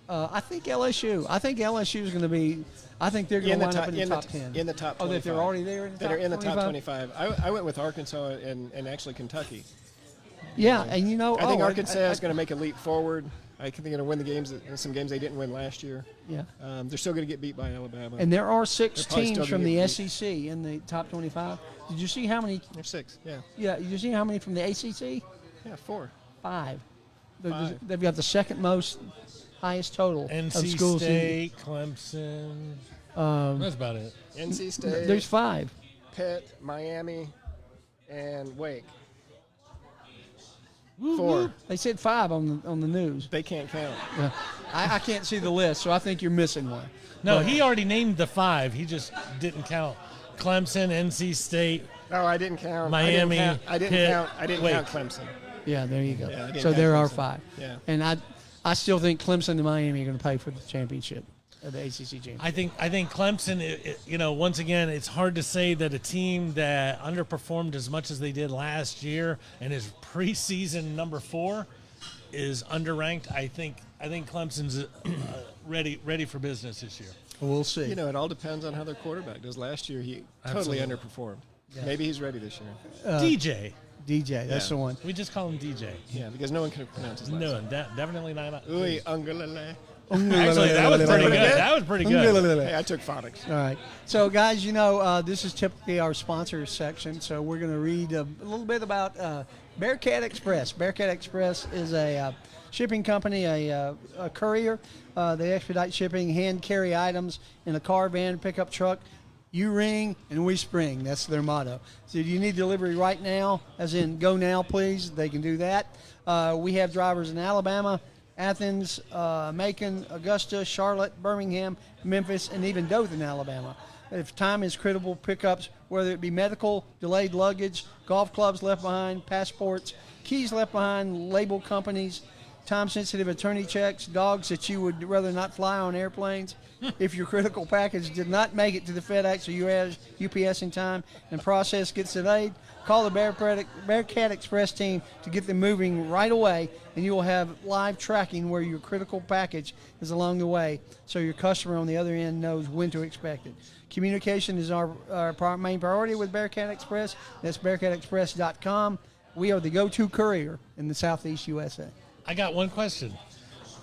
I think LSU. I think LSU is going to be. I think they're going to wind up in the top 10. In the top 25. Oh, that they're already there in the that top are in the top 25? 25. I went with Arkansas and actually Kentucky. Yeah, and I think Arkansas is going to make a leap forward. I think they're going to win the games, some games they didn't win last year. Yeah. They're still going to get beat by Alabama. And there are 6 They're probably teams still from gonna the get SEC in the top 25. Did you see how many? There's 6. Yeah. Yeah, did you see how many from the ACC? Yeah, 4. 5. Five. They've got the second most, highest total of NC schools. State, Clemson. That's about it. NC State, There's 5. Pitt, Miami, and Wake. Woo, 4. woo. They said 5 on the news. They can't count. I can't see the list, so I think you're missing one. No, But- he already named the 5. He just didn't count Clemson, NC State. No, I didn't count. Miami, I didn't Pitt, count. I didn't Wake. count Clemson. Yeah, there you go. Yeah, I didn't So have there are Clemson. 5. Yeah. And I still think Clemson and Miami are going to pay for the championship, the ACC championship. I think Clemson, once again, it's hard to say that a team that underperformed as much as they did last year and is preseason number 4 is underranked. I think Clemson's ready for business this year. We'll see. It all depends on how their quarterback does. Last year, he totally Absolutely. underperformed. Maybe he's ready this year. DJ. DJ, that's Yeah. the one. We just call him DJ. Yeah, because no one can pronounce his last No, name. definitely not. Uy, Ungalele. Actually, that was pretty good. That was pretty good. Hey, I took phonics. All right. So, guys, this is typically our sponsors section. So we're going to read a little bit about Bearcat Express. Bearcat Express is a shipping company, a courier. They expedite shipping, hand carry items in a car, van, pickup truck. You ring and we spring. That's their motto. So if you need delivery right now, as in go now, please, they can do that. We have drivers in Alabama, Athens, Macon, Augusta, Charlotte, Birmingham, Memphis, and even Dothan, Alabama. If time is critical, pickups, whether it be medical, delayed luggage, golf clubs left behind, passports, keys left behind, label companies, time-sensitive attorney checks, dogs that you would rather not fly on airplanes. If your critical package did not make it to the FedEx or UPS in time and process gets delayed, call the Bearcat Express team to get them moving right away, and you will have live tracking where your critical package is along the way, so your customer on the other end knows when to expect it. Communication is our main priority with Bearcat Express. That's BearcatExpress.com. We are the go-to courier in the Southeast USA. I got one question.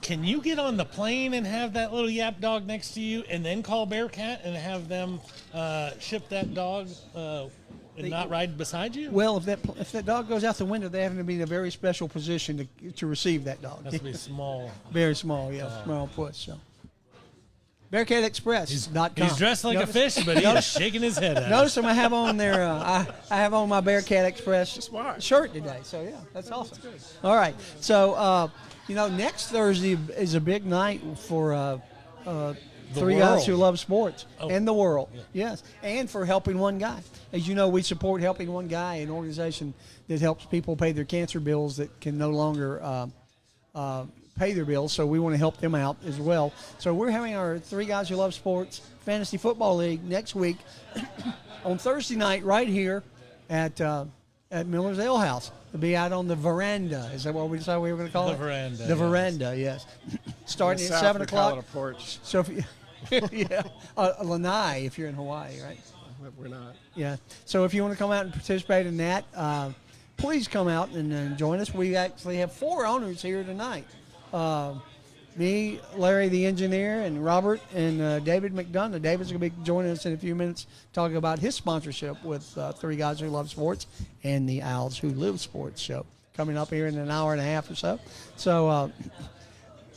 Can you get on the plane and have that little yap dog next to you and then call Bearcat and have them ship that dog and not ride beside you? Well, if that dog goes out the window, they have to be in a very special position to receive that dog. Has to be small. Very small, small push. So, BearcatExpress.com. He's dressed like a fish, but he's shaking his head at us. Notice I have on there. I have on my Bearcat Express shirt today. So yeah, that's awesome. All right. So next Thursday is a big night for three guys who love sports and the world. Yes, and for Helping One Guy. As you know, we support Helping One Guy, an organization that helps people pay their cancer bills that can no longer pay their bills, so we want to help them out as well. So we're having our Three Guys Who Love Sports Fantasy Football League next week on Thursday night right here at Miller's Ale House. It'll be out on the veranda. Is that what we decided we were going to call it? The veranda. The yes. veranda, yes. Starting at South 7 we call o'clock. it a porch. So if you, yeah, lanai if you're in Hawaii, right? We're not. Yeah. So if you want to come out and participate in that, please come out and join us. We actually have 4 owners here tonight. Me, Larry the engineer, and Robert and David McDonough. David's going to be joining us in a few minutes talking about his sponsorship with Three Guys Who Love Sports and the Owls Who Live Sports show coming up here in an hour and a half or so. So,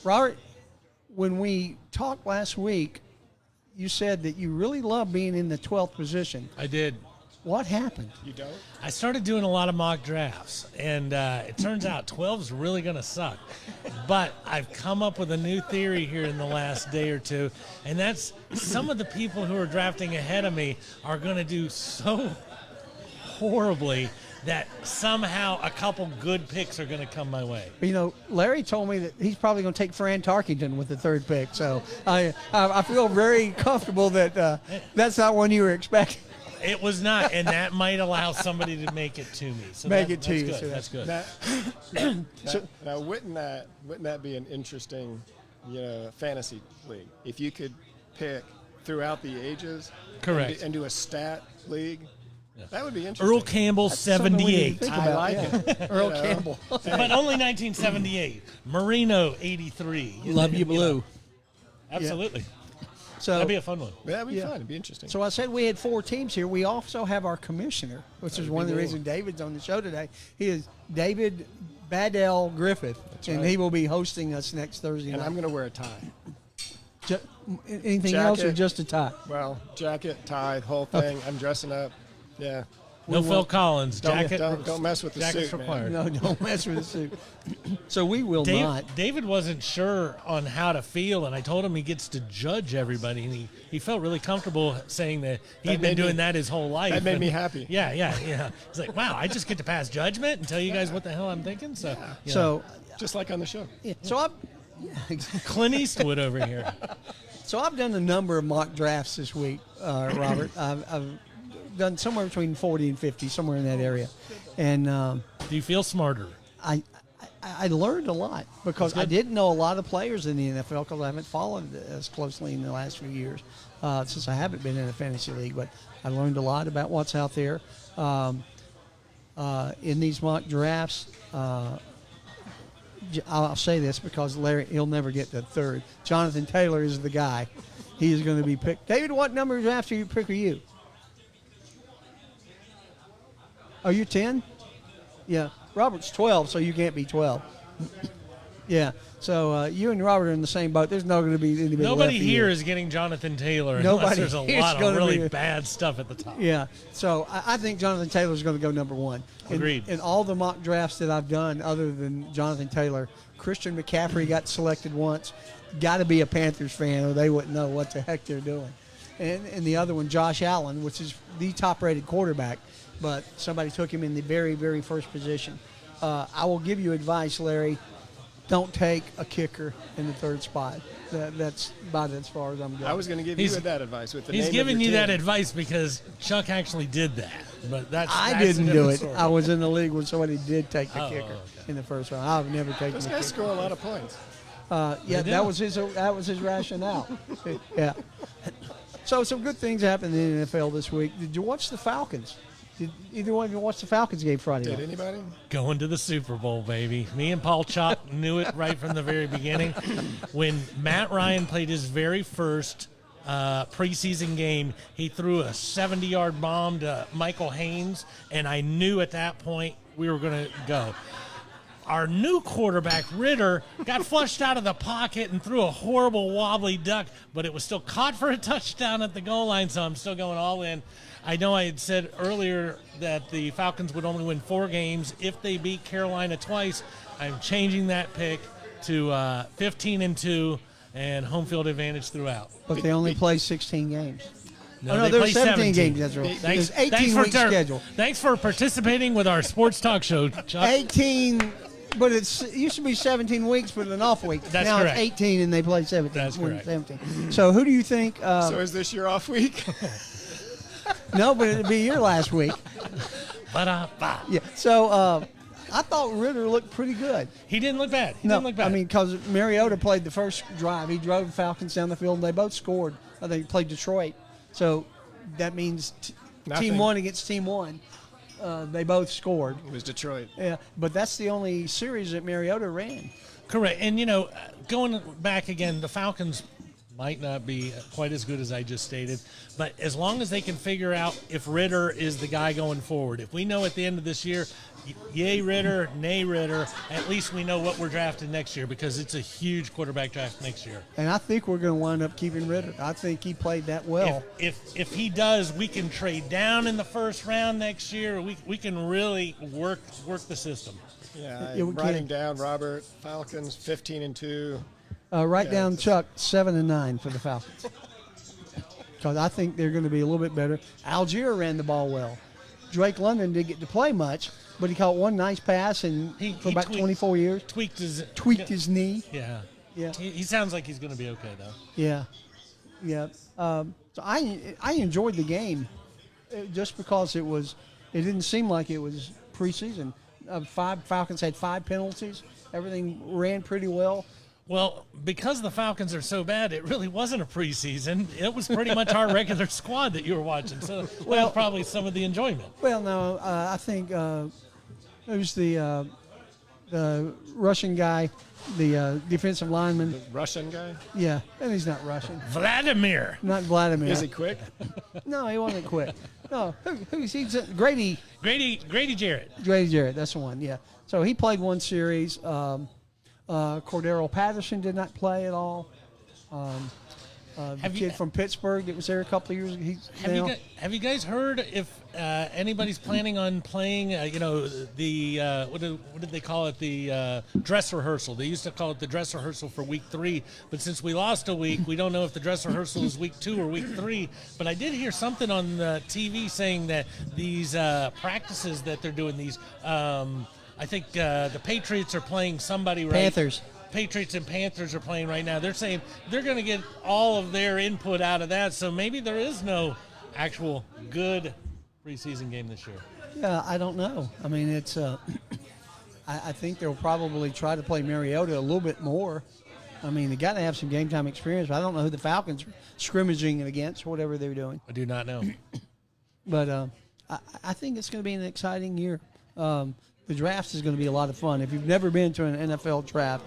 Robert, when we talked last week, you said that you really love being in the 12th position. I did. What happened? You don't? I started doing a lot of mock drafts, and it turns out 12's really going to suck. But I've come up with a new theory here in the last day or two, and that's some of the people who are drafting ahead of me are going to do so horribly that somehow a couple good picks are going to come my way. You know, Larry told me that he's probably going to take Fran Tarkington with the 3rd pick, so I feel very comfortable that that's not one you were expecting. It was not, and that might allow somebody to make it to me. So Make it to that's you, Good. so That's good. Now, wouldn't that be an interesting, fantasy league? If you could pick throughout the ages, Correct. and do a stat league, that would be interesting. Earl Campbell, Something we need to 78. think I about, like yeah. it. Earl Campbell. But only 1978. Marino, 83. Love you, Blue. Absolutely. So That'd be a fun one. That'd be Yeah. fun. It'd be interesting. So I said we had 4 teams here. We also have our commissioner, which is one of the reasons David's on the show today. He is David Badell Griffith, and right. he will be hosting us next Thursday and night. I'm going to wear a tie. Anything else or Jacket. just a tie? Well, jacket, tie, whole thing. I'm dressing up. Yeah. No Phil Collins. Don't, Jacket. don't mess with the Jacket's suit, man. required. No, don't mess with the suit. So we will not. David wasn't sure on how to feel, and I told him he gets to judge everybody, and he felt really comfortable saying that he'd been made doing me- that his whole life. That made and- me happy. Yeah. He's like, wow, I just get to pass judgment and tell you guys what the hell I'm thinking. So, you know, So, Just like on the show. yeah, so I've Clint Eastwood over here. So I've done a number of mock drafts this week, Robert. I've done somewhere between 40 and 50, somewhere in that area. And Do you feel smarter? I learned a lot because I didn't know a lot of players in the NFL because I haven't followed it as closely in the last few years since I haven't been in a fantasy league. But I learned a lot about what's out there in these mock drafts. I'll say this because Larry, he'll never get to 3rd. Jonathan Taylor is the guy. He is going to be picked. David, what number of drafts pick are you? Oh, you're 10? Yeah. Robert's 12, so you can't be 12. Yeah. So you and Robert are in the same boat. There's not going to be anybody Nobody left here here. is getting Jonathan Taylor Nobody unless there's a here's lot of gonna really be- bad stuff at the top. Yeah. So I think Jonathan Taylor is going to go number 1. Agreed. In all the mock drafts that I've done, other than Jonathan Taylor, Christian McCaffrey got selected once. Got to be a Panthers fan, or they wouldn't know what the heck they're doing. And the other one, Josh Allen, which is the top-rated quarterback, but somebody took him in the very, very first position. I will give you advice, Larry. Don't take a kicker in the 3rd spot. That's about as far as I'm going. I was going to give you that advice with the He's name giving of you your that team. advice because Chuck actually did that. But that's I a didn't do different it. story. I was in the league when somebody did take the Oh, kicker okay. in the first round. I've never taken Those the guys kicker. score a lot of points. Yeah, They that do. was his rationale. Yeah. So some good things happened in the NFL this week. Did you watch the Falcons? Did either one of you watch the Falcons game Friday Did night? anybody? Going to the Super Bowl, baby. Me and Paul Chalk knew it right from the very beginning. When Matt Ryan played his very first preseason game, he threw a 70-yard bomb to Michael Haynes, and I knew at that point we were going to go. Our new quarterback, Ritter, got flushed out of the pocket and threw a horrible wobbly duck, but it was still caught for a touchdown at the goal line, so I'm still going all in. I know I had said earlier that the Falcons would only win 4 games if they beat Carolina twice. I'm changing that pick to 15-2 and home field advantage throughout. But they only play 16 games. No, There's play 17 games. That's right. There's 18 week schedule. Thanks for participating with our sports talk show, Chuck. 18 But it used to be 17 weeks with an off week. That's now correct. It's 18 and they play 17. That's correct. 17. So who do you think? So is this your off week? No, but it'd be your last week. Ba-da-ba. Yeah. So I thought Ritter looked pretty good. He didn't look bad. He No, didn't look bad. I mean, because Mariota played the first drive. He drove the Falcons down the field, and they both scored. I think he played Detroit. So that means Nothing. team one against team one. They both scored. It was Detroit. Yeah, but that's the only series that Mariota ran. Correct. And, you know, going back again, the Falcons might not be quite as good as I just stated, but as long as they can figure out if Ritter is the guy going forward, if we know at the end of this year, yay Ritter, nay Ritter, at least we know what we're drafting next year, because it's a huge quarterback draft next year. And I think we're going to wind up keeping Ritter. I think he played that well. If he does, we can trade down in the first round next year. We can really work the system. Yeah, Yeah, we I'm writing can. down Robert, Falcons 15-2. Write Yeah, down it's- Chuck 7-9 for the Falcons. Because I think they're going to be a little bit better. Algier ran the ball well. Drake London didn't get to play much, but he caught one nice pass and for about 24 years. Tweaked His knee. Yeah. Yeah. He sounds like he's going to be okay, though. Yeah. Yeah. So I enjoyed the game just because it didn't seem like it was preseason. Falcons had 5 penalties. Everything ran pretty well. Well, because the Falcons are so bad, it really wasn't a preseason. It was pretty much our regular squad that you were watching. So that was probably some of the enjoyment. Well, no, I think it was the Russian guy, the defensive lineman. The Russian guy? Yeah, and he's not Russian. Vladimir. Not Vladimir. Is he quick? No, he wasn't quick. No, he's Grady Jarrett. Jarrett. That's the one. Yeah. So he played one series. Cordero Patterson did not play at all. The kid from Pittsburgh that was there a couple of years ago. Have you guys heard if anybody's planning on playing? The what did they call it? The dress rehearsal. They used to call it the dress rehearsal for week 3, but since we lost a week, we don't know if the dress rehearsal is week 2 or week 3. But I did hear something on the TV saying that these practices that they're doing, these I think the Patriots are playing somebody right. Panthers. Patriots and Panthers are playing right now. They're saying they're going to get all of their input out of that, so maybe there is no actual good preseason game this year. Yeah, I don't know. I mean, it's. I think they'll probably try to play Mariota a little bit more. I mean, they got to have some game time experience. But I don't know who the Falcons are scrimmaging against, or whatever they're doing. I do not know. But I think it's going to be an exciting year. The draft is going to be a lot of fun. If you've never been to an NFL draft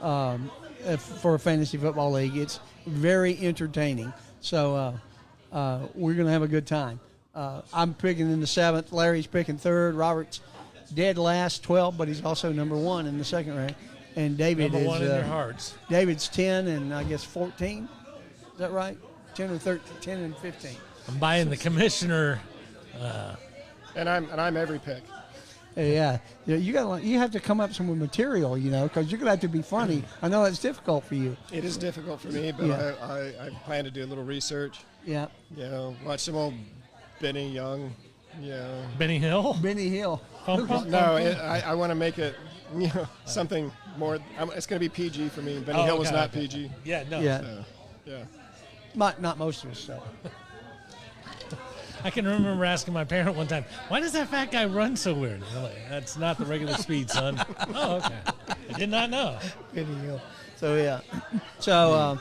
for a fantasy football league, it's very entertaining. So we're going to have a good time. I'm picking in the 7th. Larry's picking 3rd. Robert's dead last, 12, but he's also number 1 in the 2nd rank. And David Number is 1 in their hearts. David's 10 and I guess 14. Is that right? 10 or 13, 10 and 15. I'm buying the commissioner. And I'm every pick. Yeah, you have to come up with some material, because you're gonna have to be funny. I know that's difficult for you. It is difficult for me, but Yeah. I plan to do a little research. Yeah, Watch some old Benny Young. Benny Hill. Benny Hill. No, I want to make it something more. It's going to be PG for me. Benny Hill was okay, not okay. PG. Yeah, no. Yeah, So, yeah. not most of us. So. I can remember asking my parent one time, why does that fat guy run so weird? I'm like, that's not the regular speed, son. Oh, okay. I did not know. Benny Hill. So yeah, so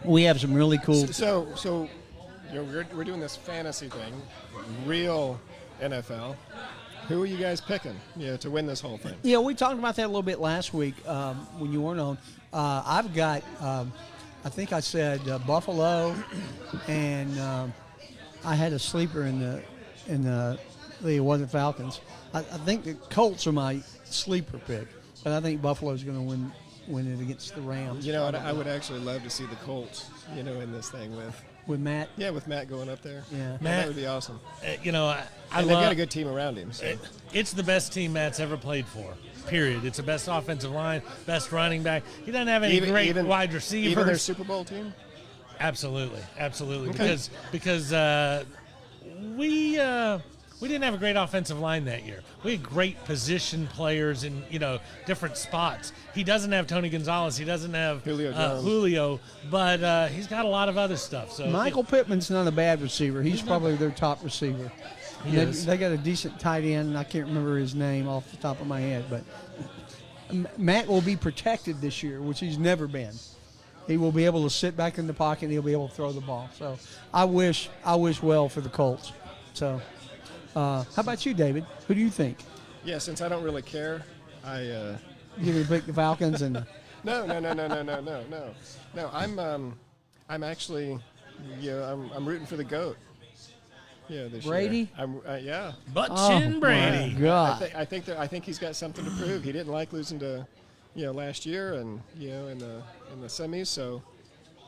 we have some really cool. So we're doing this fantasy thing, real NFL. Who are you guys picking? To win this whole thing. Yeah, we talked about that a little bit last week when you weren't on. I've got, I think I said Buffalo, and I had a sleeper in the it wasn't Falcons. I think the Colts are my sleeper pick, but I think Buffalo's going to win it against the Rams. I would actually love to see the Colts, in this thing with Matt. Yeah, with Matt going up there. Yeah. Matt, Matt- that would be awesome. I And they've love got a good team around him. So. It's the best team Matt's ever played for. Period. It's the best offensive line, best running back. He doesn't have any great wide receivers. Even their Super Bowl team? Absolutely. Okay. Because we we didn't have a great offensive line that year. We had great position players in, different spots. He doesn't have Tony Gonzalez. He doesn't have Julio, but he's got a lot of other stuff. So Michael Pittman's not a bad receiver. He's probably their top receiver. They got a decent tight end, and I can't remember his name off the top of my head, but Matt will be protected this year, which he's never been. He will be able to sit back in the pocket, and he'll be able to throw the ball. So I wish well for the Colts. So how about you, David? Who do you think? Yeah, since I don't really care, You gonna pick the Falcons and No. I'm actually, I'm rooting for the GOAT. Yeah, this Brady? year. Yeah. Chin Brady. My God. I think he's got something to prove. He didn't like losing to, last year and in the semis. So,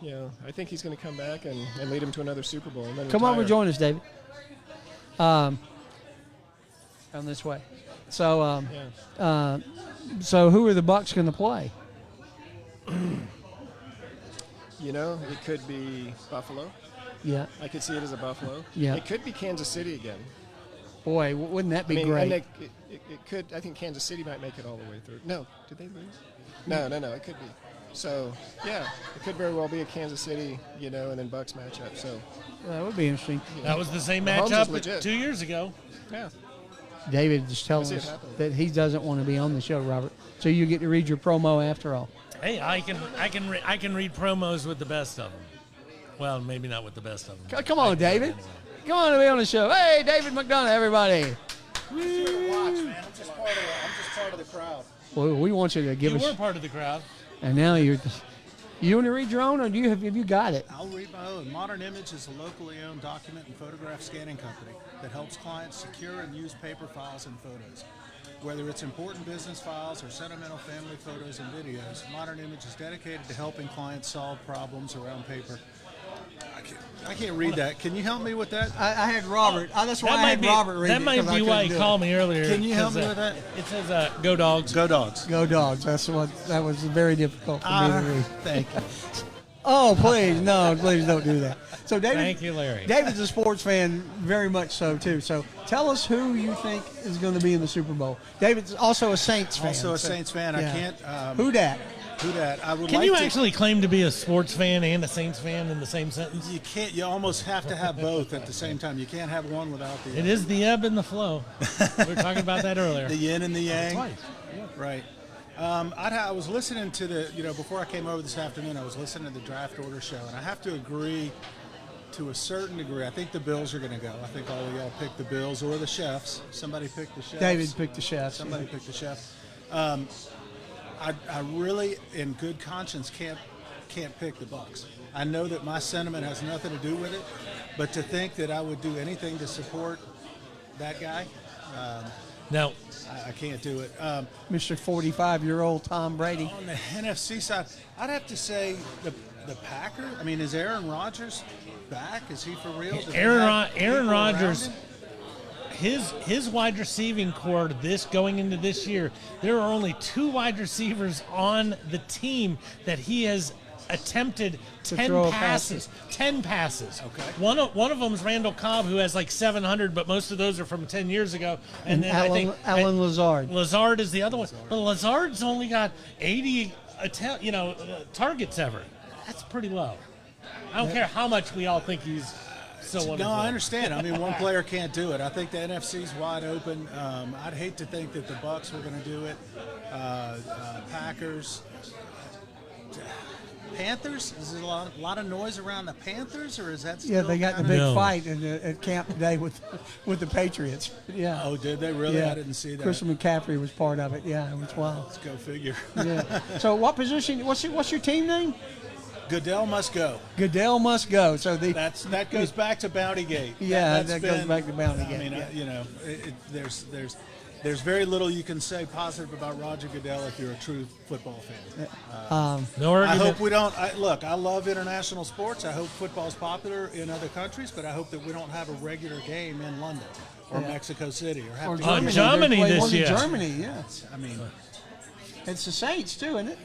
I think he's going to come back and lead him to another Super Bowl. And then Come retire. over, join us, David. Down this way. So, so who are the Bucs going to play? It could be Buffalo. Yeah. I could see it as a Buffalo. Yeah. It could be Kansas City again. Boy, wouldn't that be great? And it could. I think Kansas City might make it all the way through. No, did they lose? No. It could be. So yeah, it could very well be a Kansas City, and then Bucs matchup. So That would be interesting. That was the same Mahomes is matchup legit. 2 years ago. yeah, David just telling We'll see us it happen. that he doesn't want to be on the show, Robert. So you get to read your promo after all. Hey, I can read promos with the best of them. Well, maybe not with the best of them. Come on, David. Come on to be on the show. Hey, David McDonough, everybody. Watch, man. I'm just part of the crowd. Well, we want you to give You us. were part of the crowd. And now you want to read your own, or have you got it? I'll read my own. Modern Image is a locally owned document and photograph scanning company that helps clients secure and use paper files and photos. Whether it's important business files or sentimental family photos and videos, Modern Image is dedicated to helping clients solve problems around paper. I can't read that. Can you help me with that? I had Robert. That's why That I might had be, Robert read that it. might 'cause I be couldn't why he do it. called me earlier. Can you help me 'cause, with that? It says, go Dogs. Go Dogs. Go Dogs. That was very difficult for me to read. Thank you. Oh, please don't do that. So David, Thank you, Larry. David's a sports fan, very much so too. So tell us who you think is going to be in the Super Bowl. David's also a Saints fan. Also a Saints fan. yeah. I can't. Who dat? Who dat? I would Can like you to. actually claim to be a sports fan and a Saints fan in the same sentence? You can't. You almost have to have both at the same time. You can't have one without the It other. is the ebb and the flow. We were talking about that earlier. The yin and the yang. Twice. Right. I was listening to before I came over this afternoon, I was listening to the Draft Order show, and I have to agree to a certain degree. I think the Bills are going to go. I think all of y'all picked the Bills or the Chefs. Somebody picked the Chefs. David picked the Chefs. Somebody picked the Chefs. I really, in good conscience, can't pick the Bucs. I know that my sentiment has nothing to do with it, but to think that I would do anything to support that guy, Now, I can't do it. Mr. 45-year-old Tom Brady. On the NFC side, I'd have to say the Packers. I mean, is Aaron Rodgers back? Is he for real? Does he have Aaron people around Rodgers, him? his wide receiving core going into this year, there are only 2 wide receivers on the team that he has attempted 10 throw passes. 10 passes. Okay. One of them is Randall Cobb, who has like 700, but most of those are from 10 years ago. And then I think Alan Lazard. Lazard is the other one. But Lazard's only got 80 targets ever. That's pretty low. I don't care how much we all think he's so wonderful. No, I understand. I mean, one player can't do it. I think the NFC's wide open. I'd hate to think that the Bucs were going to do it. Packers. Panthers? Is there a lot of noise around the Panthers, or is that still Yeah, they got in a kinda- big No. fight at camp today with the Patriots. Yeah. Oh, did they really? Yeah. I didn't see that. Christian McCaffrey was part of it. Yeah, it was wild. Let's go figure. Yeah. So what position? What's your team name? Goodell must go. Goodell must go. So That goes back to Bountygate. Yeah, That's that goes back to Bountygate, I mean, yeah. there's very little you can say positive about Roger Goodell if you're a true football fan. No I argument. hope we don't. I love international sports. I hope football's popular in other countries, but I hope that we don't have a regular game in London or Mexico City or have or to Germany Germany this They're playing year. one in Germany, yeah. I mean, It's the Saints too, isn't it?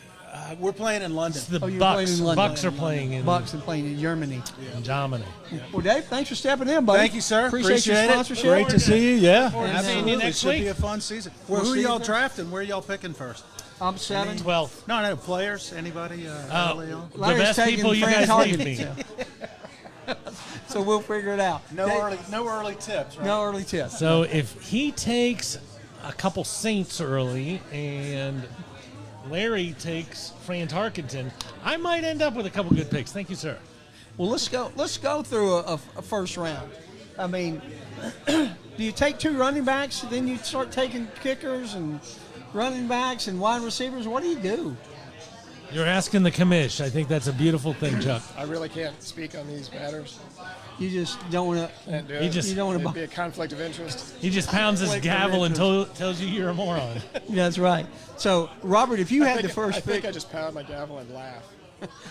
We're playing in London. It's the you're Bucks. playing in London. Bucks are playing in Bucks and playing in Germany. Germany. Well, Dave, thanks for stepping in, buddy. Thank you, sir. Appreciate your it. sponsorship. Great to see you. Yeah, Forward to seeing you absolutely. next Should be week. a fun season. Well, who are y'all drafting? Where are y'all picking first? I'm 7. 12th. No, players. Anybody? Early on? The Larry's best taking people you Fran guys leave Tarkenton. me. So we'll figure it out. No Dave, early tips, right? no early tips. So if he takes a couple Saints early and Larry takes Fran Tarkenton, I might end up with a couple good picks. Thank you, sir. Well, let's go through a first round. I mean, do you take 2 running backs, then you start taking kickers and running backs and wide receivers? What do you do? You're asking the commish. I think that's a beautiful thing, Chuck. I really can't speak on these matters. You just don't want Can't do He it. just- You don't wanna It'd bu- be a conflict of interest. He just pounds his Conflict of gavel and interest. tells you you're a moron. to. That's right. So, Robert, if you had the first I think pick, I just pound my gavel and laugh.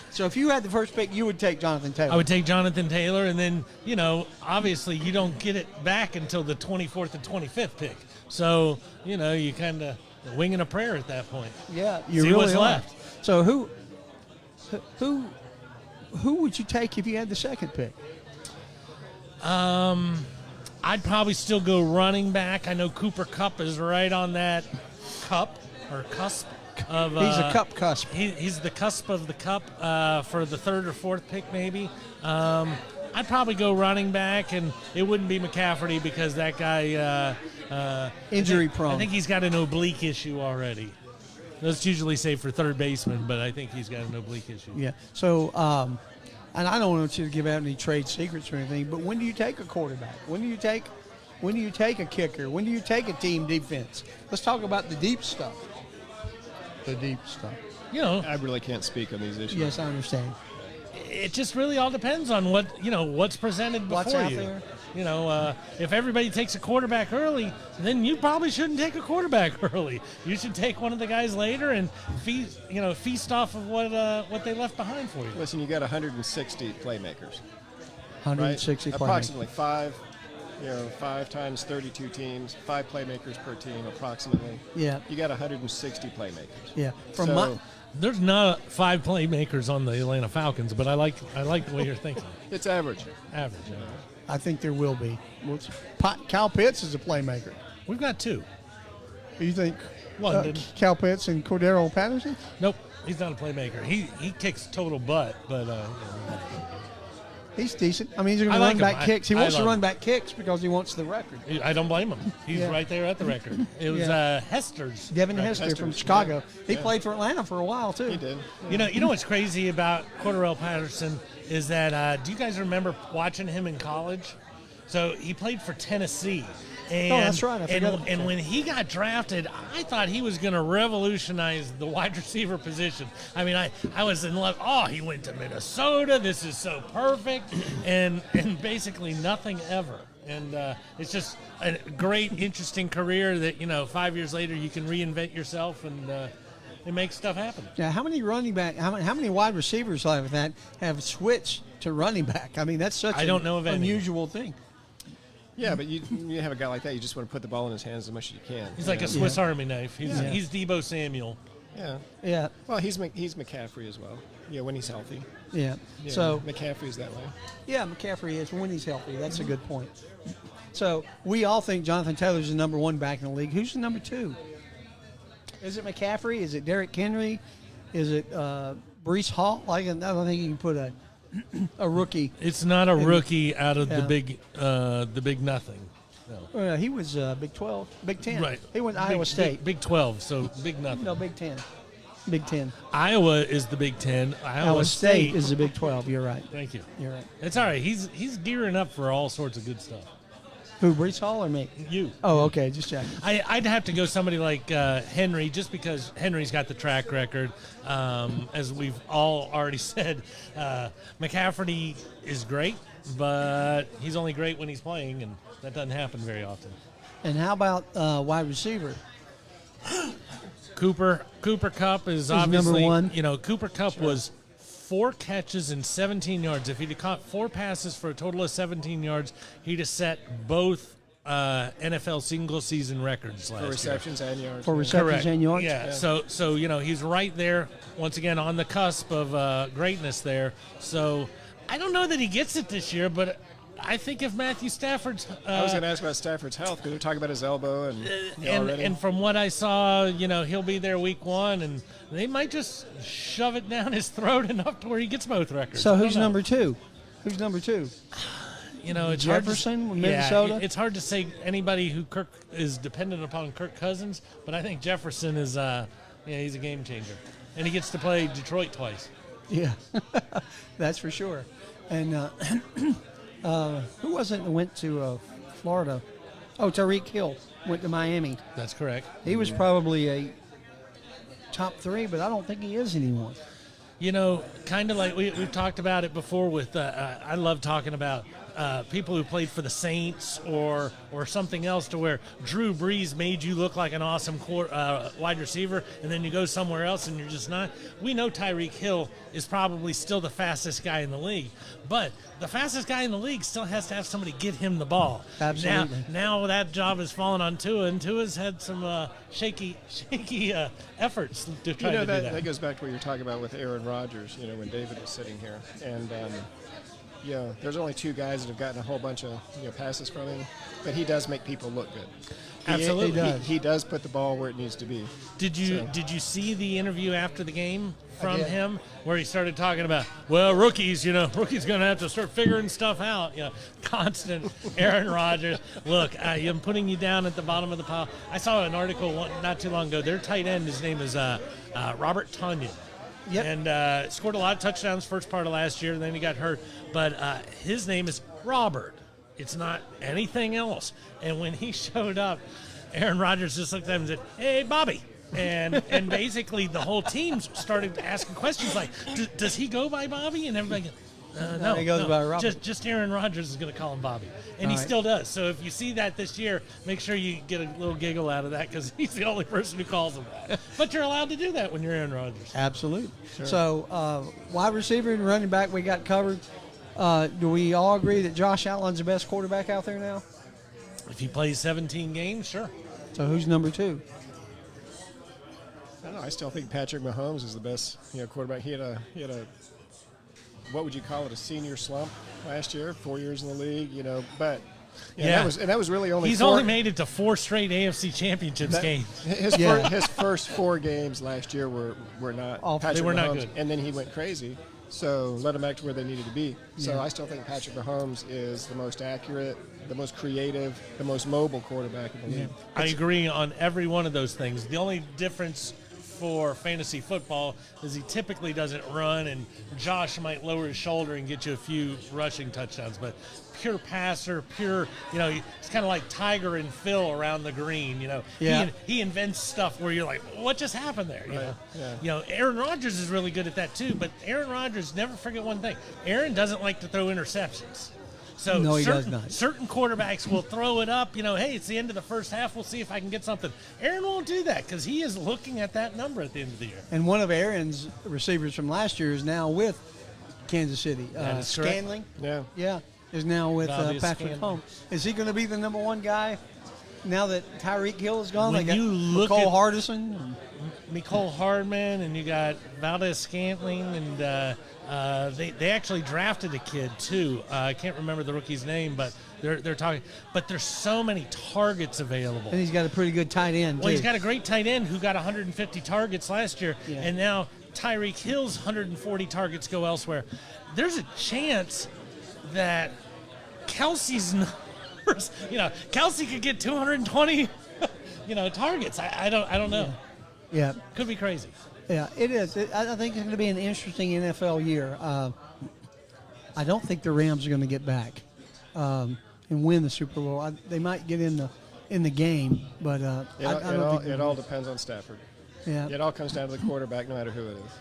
so if you had the first pick, you would take Jonathan Taylor. I would take Jonathan Taylor, and then, obviously you don't get it back until the 24th and 25th pick. So, you kind of winging a prayer at that point. Yeah, you See really what's are. left. So who would you take if you had the second pick? I'd probably still go running back. I know Cooper Kupp is right on that cusp of. He's a cup cusp. He's the cusp of the cup for the 3rd or 4th pick, maybe. I'd probably go running back, and it wouldn't be McCaffrey because that guy Injury prone. I think he's got an oblique issue already. That's usually say for third baseman, but I think he's got an oblique issue. Yeah. So, and I don't want you to give out any trade secrets or anything, but when do you take a quarterback? When do you take a kicker? When do you take a team defense? Let's talk about the deep stuff. The deep stuff. I really can't speak on these issues. Yes, I understand. It just really all depends on what's presented before What's out you. there? If everybody takes a quarterback early, then you probably shouldn't take a quarterback early. You should take one of the guys later and feast off of what they left behind for you. Listen, you got 160 playmakers. 160 right? playmakers. Approximately 5 times 32 teams, 5 playmakers per team, approximately. Yeah. You got 160 playmakers. Yeah. From So, my There's not 5 playmakers on the Atlanta Falcons, but I like the way you're thinking. it's average. Average. Yeah. I think there will be. Kyle Pitts is a playmaker. We've got 2. You think London. Kyle Pitts and Cordero Patterson? Nope, he's not a playmaker. He kicks total butt, but He's decent. I mean, he's going I to like run him. back kicks. He I wants to love run him. back kicks because he wants the record. I don't blame him. He's Yeah. right there at the record. It was Yeah. Hester's. Devin record. Hester from Hester's, Chicago. yeah. He Yeah. played for Atlanta for a while, too. He did. You know what's crazy about Cordero Patterson is that do you guys remember watching him in college? So he played for Tennessee. And, that's right. I forgot about and that. when he got drafted, I thought he was going to revolutionize the wide receiver position. I mean, I was in love. Oh, he went to Minnesota. This is so perfect. And basically nothing ever. And it's just a great, interesting career that, 5 years later you can reinvent yourself and it makes stuff happen. Yeah, how many running back? How many wide receivers like that have switched to running back? I mean, that's such I don't know of any. unusual thing. Yeah, but you have a guy like that, you just want to put the ball in his hands as much as you can. He's like a Swiss Army knife. He's Yeah. Debo Samuel. Yeah. Yeah, Well, he's McCaffrey as well. Yeah, when he's healthy. yeah. Yeah, So McCaffrey's that way. yeah, McCaffrey is when he's healthy. That's a good point. So we all think Jonathan Taylor's the number 1 back in the league. Who's the number 2? Is it McCaffrey? Is it Derrick Henry? Is it Breece Hall? I don't think you can put a rookie. It's not a rookie out of Yeah. the big nothing. No. He was Big 12, Big 10. Right. He went to Big- Iowa State. Big 12, so big nothing. No, Big 10. Big 10. Iowa is the Big 10. Iowa State is the Big 12. You're right. Thank you. You're right. It's all right. He's gearing up for all sorts of good stuff. Who, Breece Hall or me? You. Oh, okay. Just checking. I'd have to go somebody like Henry, just because Henry's got the track record. As we've all already said, McCaffrey is great, but he's only great when he's playing, and that doesn't happen very often. And how about wide receiver? Cooper Kupp is number obviously 1. Cooper Kupp was 4 catches and 17 yards. If he'd have caught 4 passes for a total of 17 yards, he'd have set both NFL single season records last For year. receptions and yards. For yeah. receptions Correct. and yards? Yeah. So he's right there once again on the cusp of greatness there. So I don't know that he gets it this year, but I think if Matthew Stafford's I was going to ask about Stafford's health because they're talking about his elbow and from what I saw, he'll be there week 1, and they might just shove it down his throat enough to where he gets both records. So I don't who's know. number 2? Who's number 2? It's Jefferson hard with to, Minnesota? Yeah, it's hard to say anybody who Kirk is dependent upon Kirk Cousins, but I think Jefferson is, he's a game changer, and he gets to play Detroit twice. Yeah, that's for sure. And who was it that went to Florida? Oh, Tyreek Hill went to Miami. That's correct. He was probably a top 3, but I don't think he is anymore. Kind of like we've talked about it before with, I love talking about people who played for the Saints or something else to where Drew Brees made you look like an awesome wide receiver, and then you go somewhere else and you're just not. We know Tyreek Hill is probably still the fastest guy in the league, but the fastest guy in the league still has to have somebody get him the ball. Absolutely. Now that job has fallen on Tua, and Tua's had some shaky efforts to try to do that. That goes back to what you're talking about with Aaron Rodgers, when David was sitting here. And, there's only 2 guys that have gotten a whole bunch of passes from him, but he does make people look good. Absolutely. He does put the ball where it needs to be. Did you see the interview after the game from did. him where he started talking about, rookies going to have to start figuring stuff out, constant Aaron Rodgers. Look, I'm putting you down at the bottom of the pile. I saw an article not too long ago. Their tight end, his name is Robert Tonyan. Yep. And scored a lot of touchdowns first part of last year, and then he got hurt. But his name is Robert. It's not anything else. And when he showed up, Aaron Rodgers just looked at him and said, "Hey, Bobby." And basically the whole team started asking questions like, does he go by Bobby? And everybody goes, no, he goes by Robert. Just Aaron Rodgers is going to call him Bobby. And he right. still does. So if you see that this year, make sure you get a little giggle out of that because he's the only person who calls him that. But you're allowed to do that when you're Aaron Rodgers. Absolutely. Sure. So wide receiver and running back we got covered. Do we all agree that Josh Allen's the best quarterback out there now? If he plays 17 games, sure. So who's number 2? I don't know. I still think Patrick Mahomes is the best quarterback. He had a what would you call it, a senior slump last year, 4 years in the league, but that was really only he's only made it to 4 straight AFC Championships games. His first 4 games last year were not Patrick They were Mahomes, not good. and then he went crazy. So let them back to where they needed to be. So I still think Patrick Mahomes is the most accurate, the most creative, the most mobile quarterback in the league. I agree on every one of those things. The only difference for fantasy football is he typically doesn't run, and Josh might lower his shoulder and get you a few rushing touchdowns. But pure passer, it's kind of like Tiger and Phil around the green. He invents stuff where you're like, what just happened there? Aaron Rodgers is really good at that too. But Aaron Rodgers, never forget one thing: Aaron doesn't like to throw interceptions. So no, he does not. Certain quarterbacks will throw it up, hey, it's the end of the first half, we'll see if I can get something. Aaron won't do that because he is looking at that number at the end of the year. And one of Aaron's receivers from last year is now with Kansas City. That is Scanlon, correct. is now with Valdez Patrick Scanlon. Mahomes. Is he going to be the number 1 guy now that Tyreek Hill is gone? When They got you look Nicole at- Hardison. Nicole Hardman, and you got Valdez Scantling, and they actually drafted a kid too. I can't remember the rookie's name, but they're talking. But there's so many targets available. And he's got a pretty good tight end, Well, too. he's got a great tight end who got 150 targets last year, Yeah. and now Tyreek Hill's 140 targets go elsewhere. There's a chance that Kelsey's numbers, Kelsey could get 220, targets. I don't know. Yeah. Could be crazy. Yeah, it is. I think it's going to be an interesting NFL year. I don't think the Rams are going to get back and win the Super Bowl. They might get in the game, but I don't think It all depends on Stafford. Yeah, It all comes down to the quarterback, no matter who it is.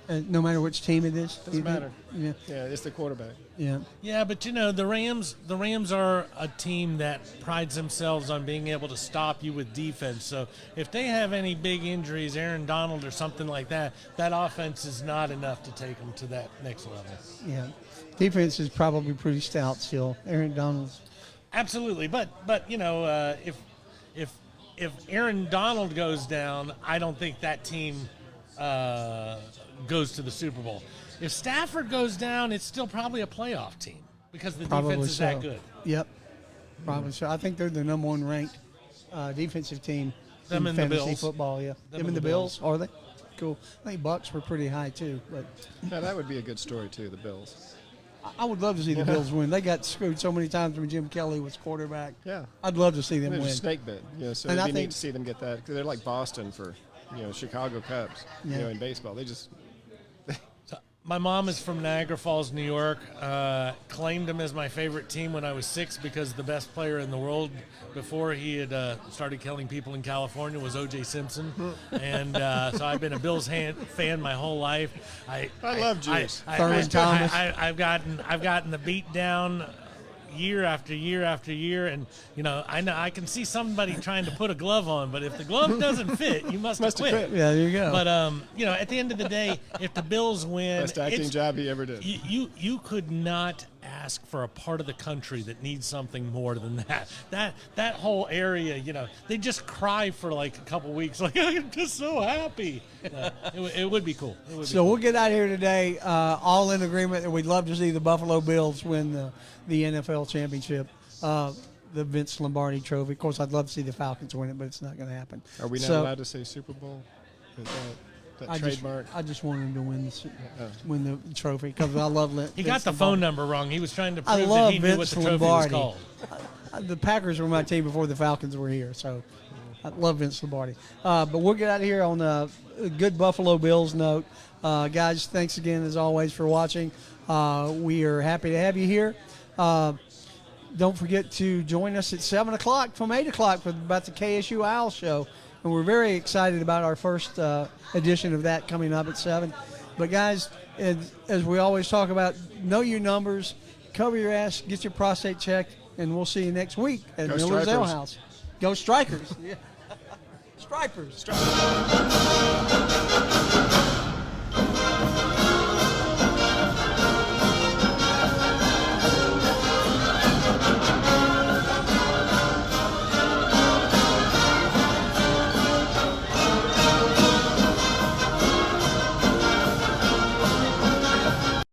no matter which team it is. Doesn't matter. Yeah, Yeah, it's the quarterback. yeah. Yeah, but the Rams are a team that prides themselves on being able to stop you with defense. So if they have any big injuries, Aaron Donald or something like that, that offense is not enough to take them to that next level. Yeah, defense is probably pretty stout still. Aaron Donald's Absolutely, but if Aaron Donald goes down, I don't think that team goes to the Super Bowl. If Stafford goes down, it's still probably a playoff team because the defense is that good. Yep, probably so. I think they're the number one ranked defensive team Them in and the fantasy Bills. football. Yeah, them and the Bills. Are they? Cool. I think Bucks were pretty high too, but Now, that would be a good story, too, the Bills. I would love to see the Bills win. They got screwed so many times when Jim Kelly was quarterback. Yeah. I'd love to see them They're win. a snake bit. So And it'd I be think- neat to see them get that. 'Cause they're like Boston for, Chicago Cubs, Yeah. in baseball. They just My mom is from Niagara Falls, New York. Claimed him as my favorite team when I was 6 because the best player in the world before he had started killing people in California was O.J. Simpson, and so I've been a Bills fan my whole life. I love Jews. Thurman Thomas. I've gotten the beat down year after year after year, and I know I can see somebody trying to put a glove on, but if the glove doesn't fit, you must have quit. Yeah, there you go. But at the end of the day, if the Bills win, best acting job he ever did. you could not ask for a part of the country that needs something more than that. That whole area, they just cry for like a couple weeks, like I'm just so happy. It would be cool. So we'll get out of here today, all in agreement that we'd love to see the Buffalo Bills win the NFL championship, the Vince Lombardi Trophy. Of course, I'd love to see the Falcons win it, but it's not going to happen. Are we not So, allowed to say Super Bowl? Is that I trademark? I just wanted him to win the trophy because I love Vince He got the Lombardi. phone number wrong. He was trying to I prove that love he knew what Vince the trophy Lombardi. was called. The Packers were my team before the Falcons were here, so I love Vince Lombardi. But we'll get out of here on a good Buffalo Bills note. Guys, thanks again, as always, for watching. We are happy to have you here. Don't forget to join us at 7 o'clock from 8 o'clock about the KSU Owl Show. And we're very excited about our first edition of that coming up at 7. But, guys, as we always talk about, know your numbers, cover your ass, get your prostate checked, and we'll see you next week at Go Miller's Ale Stripers. House. Go Strikers. Yeah. Stripers.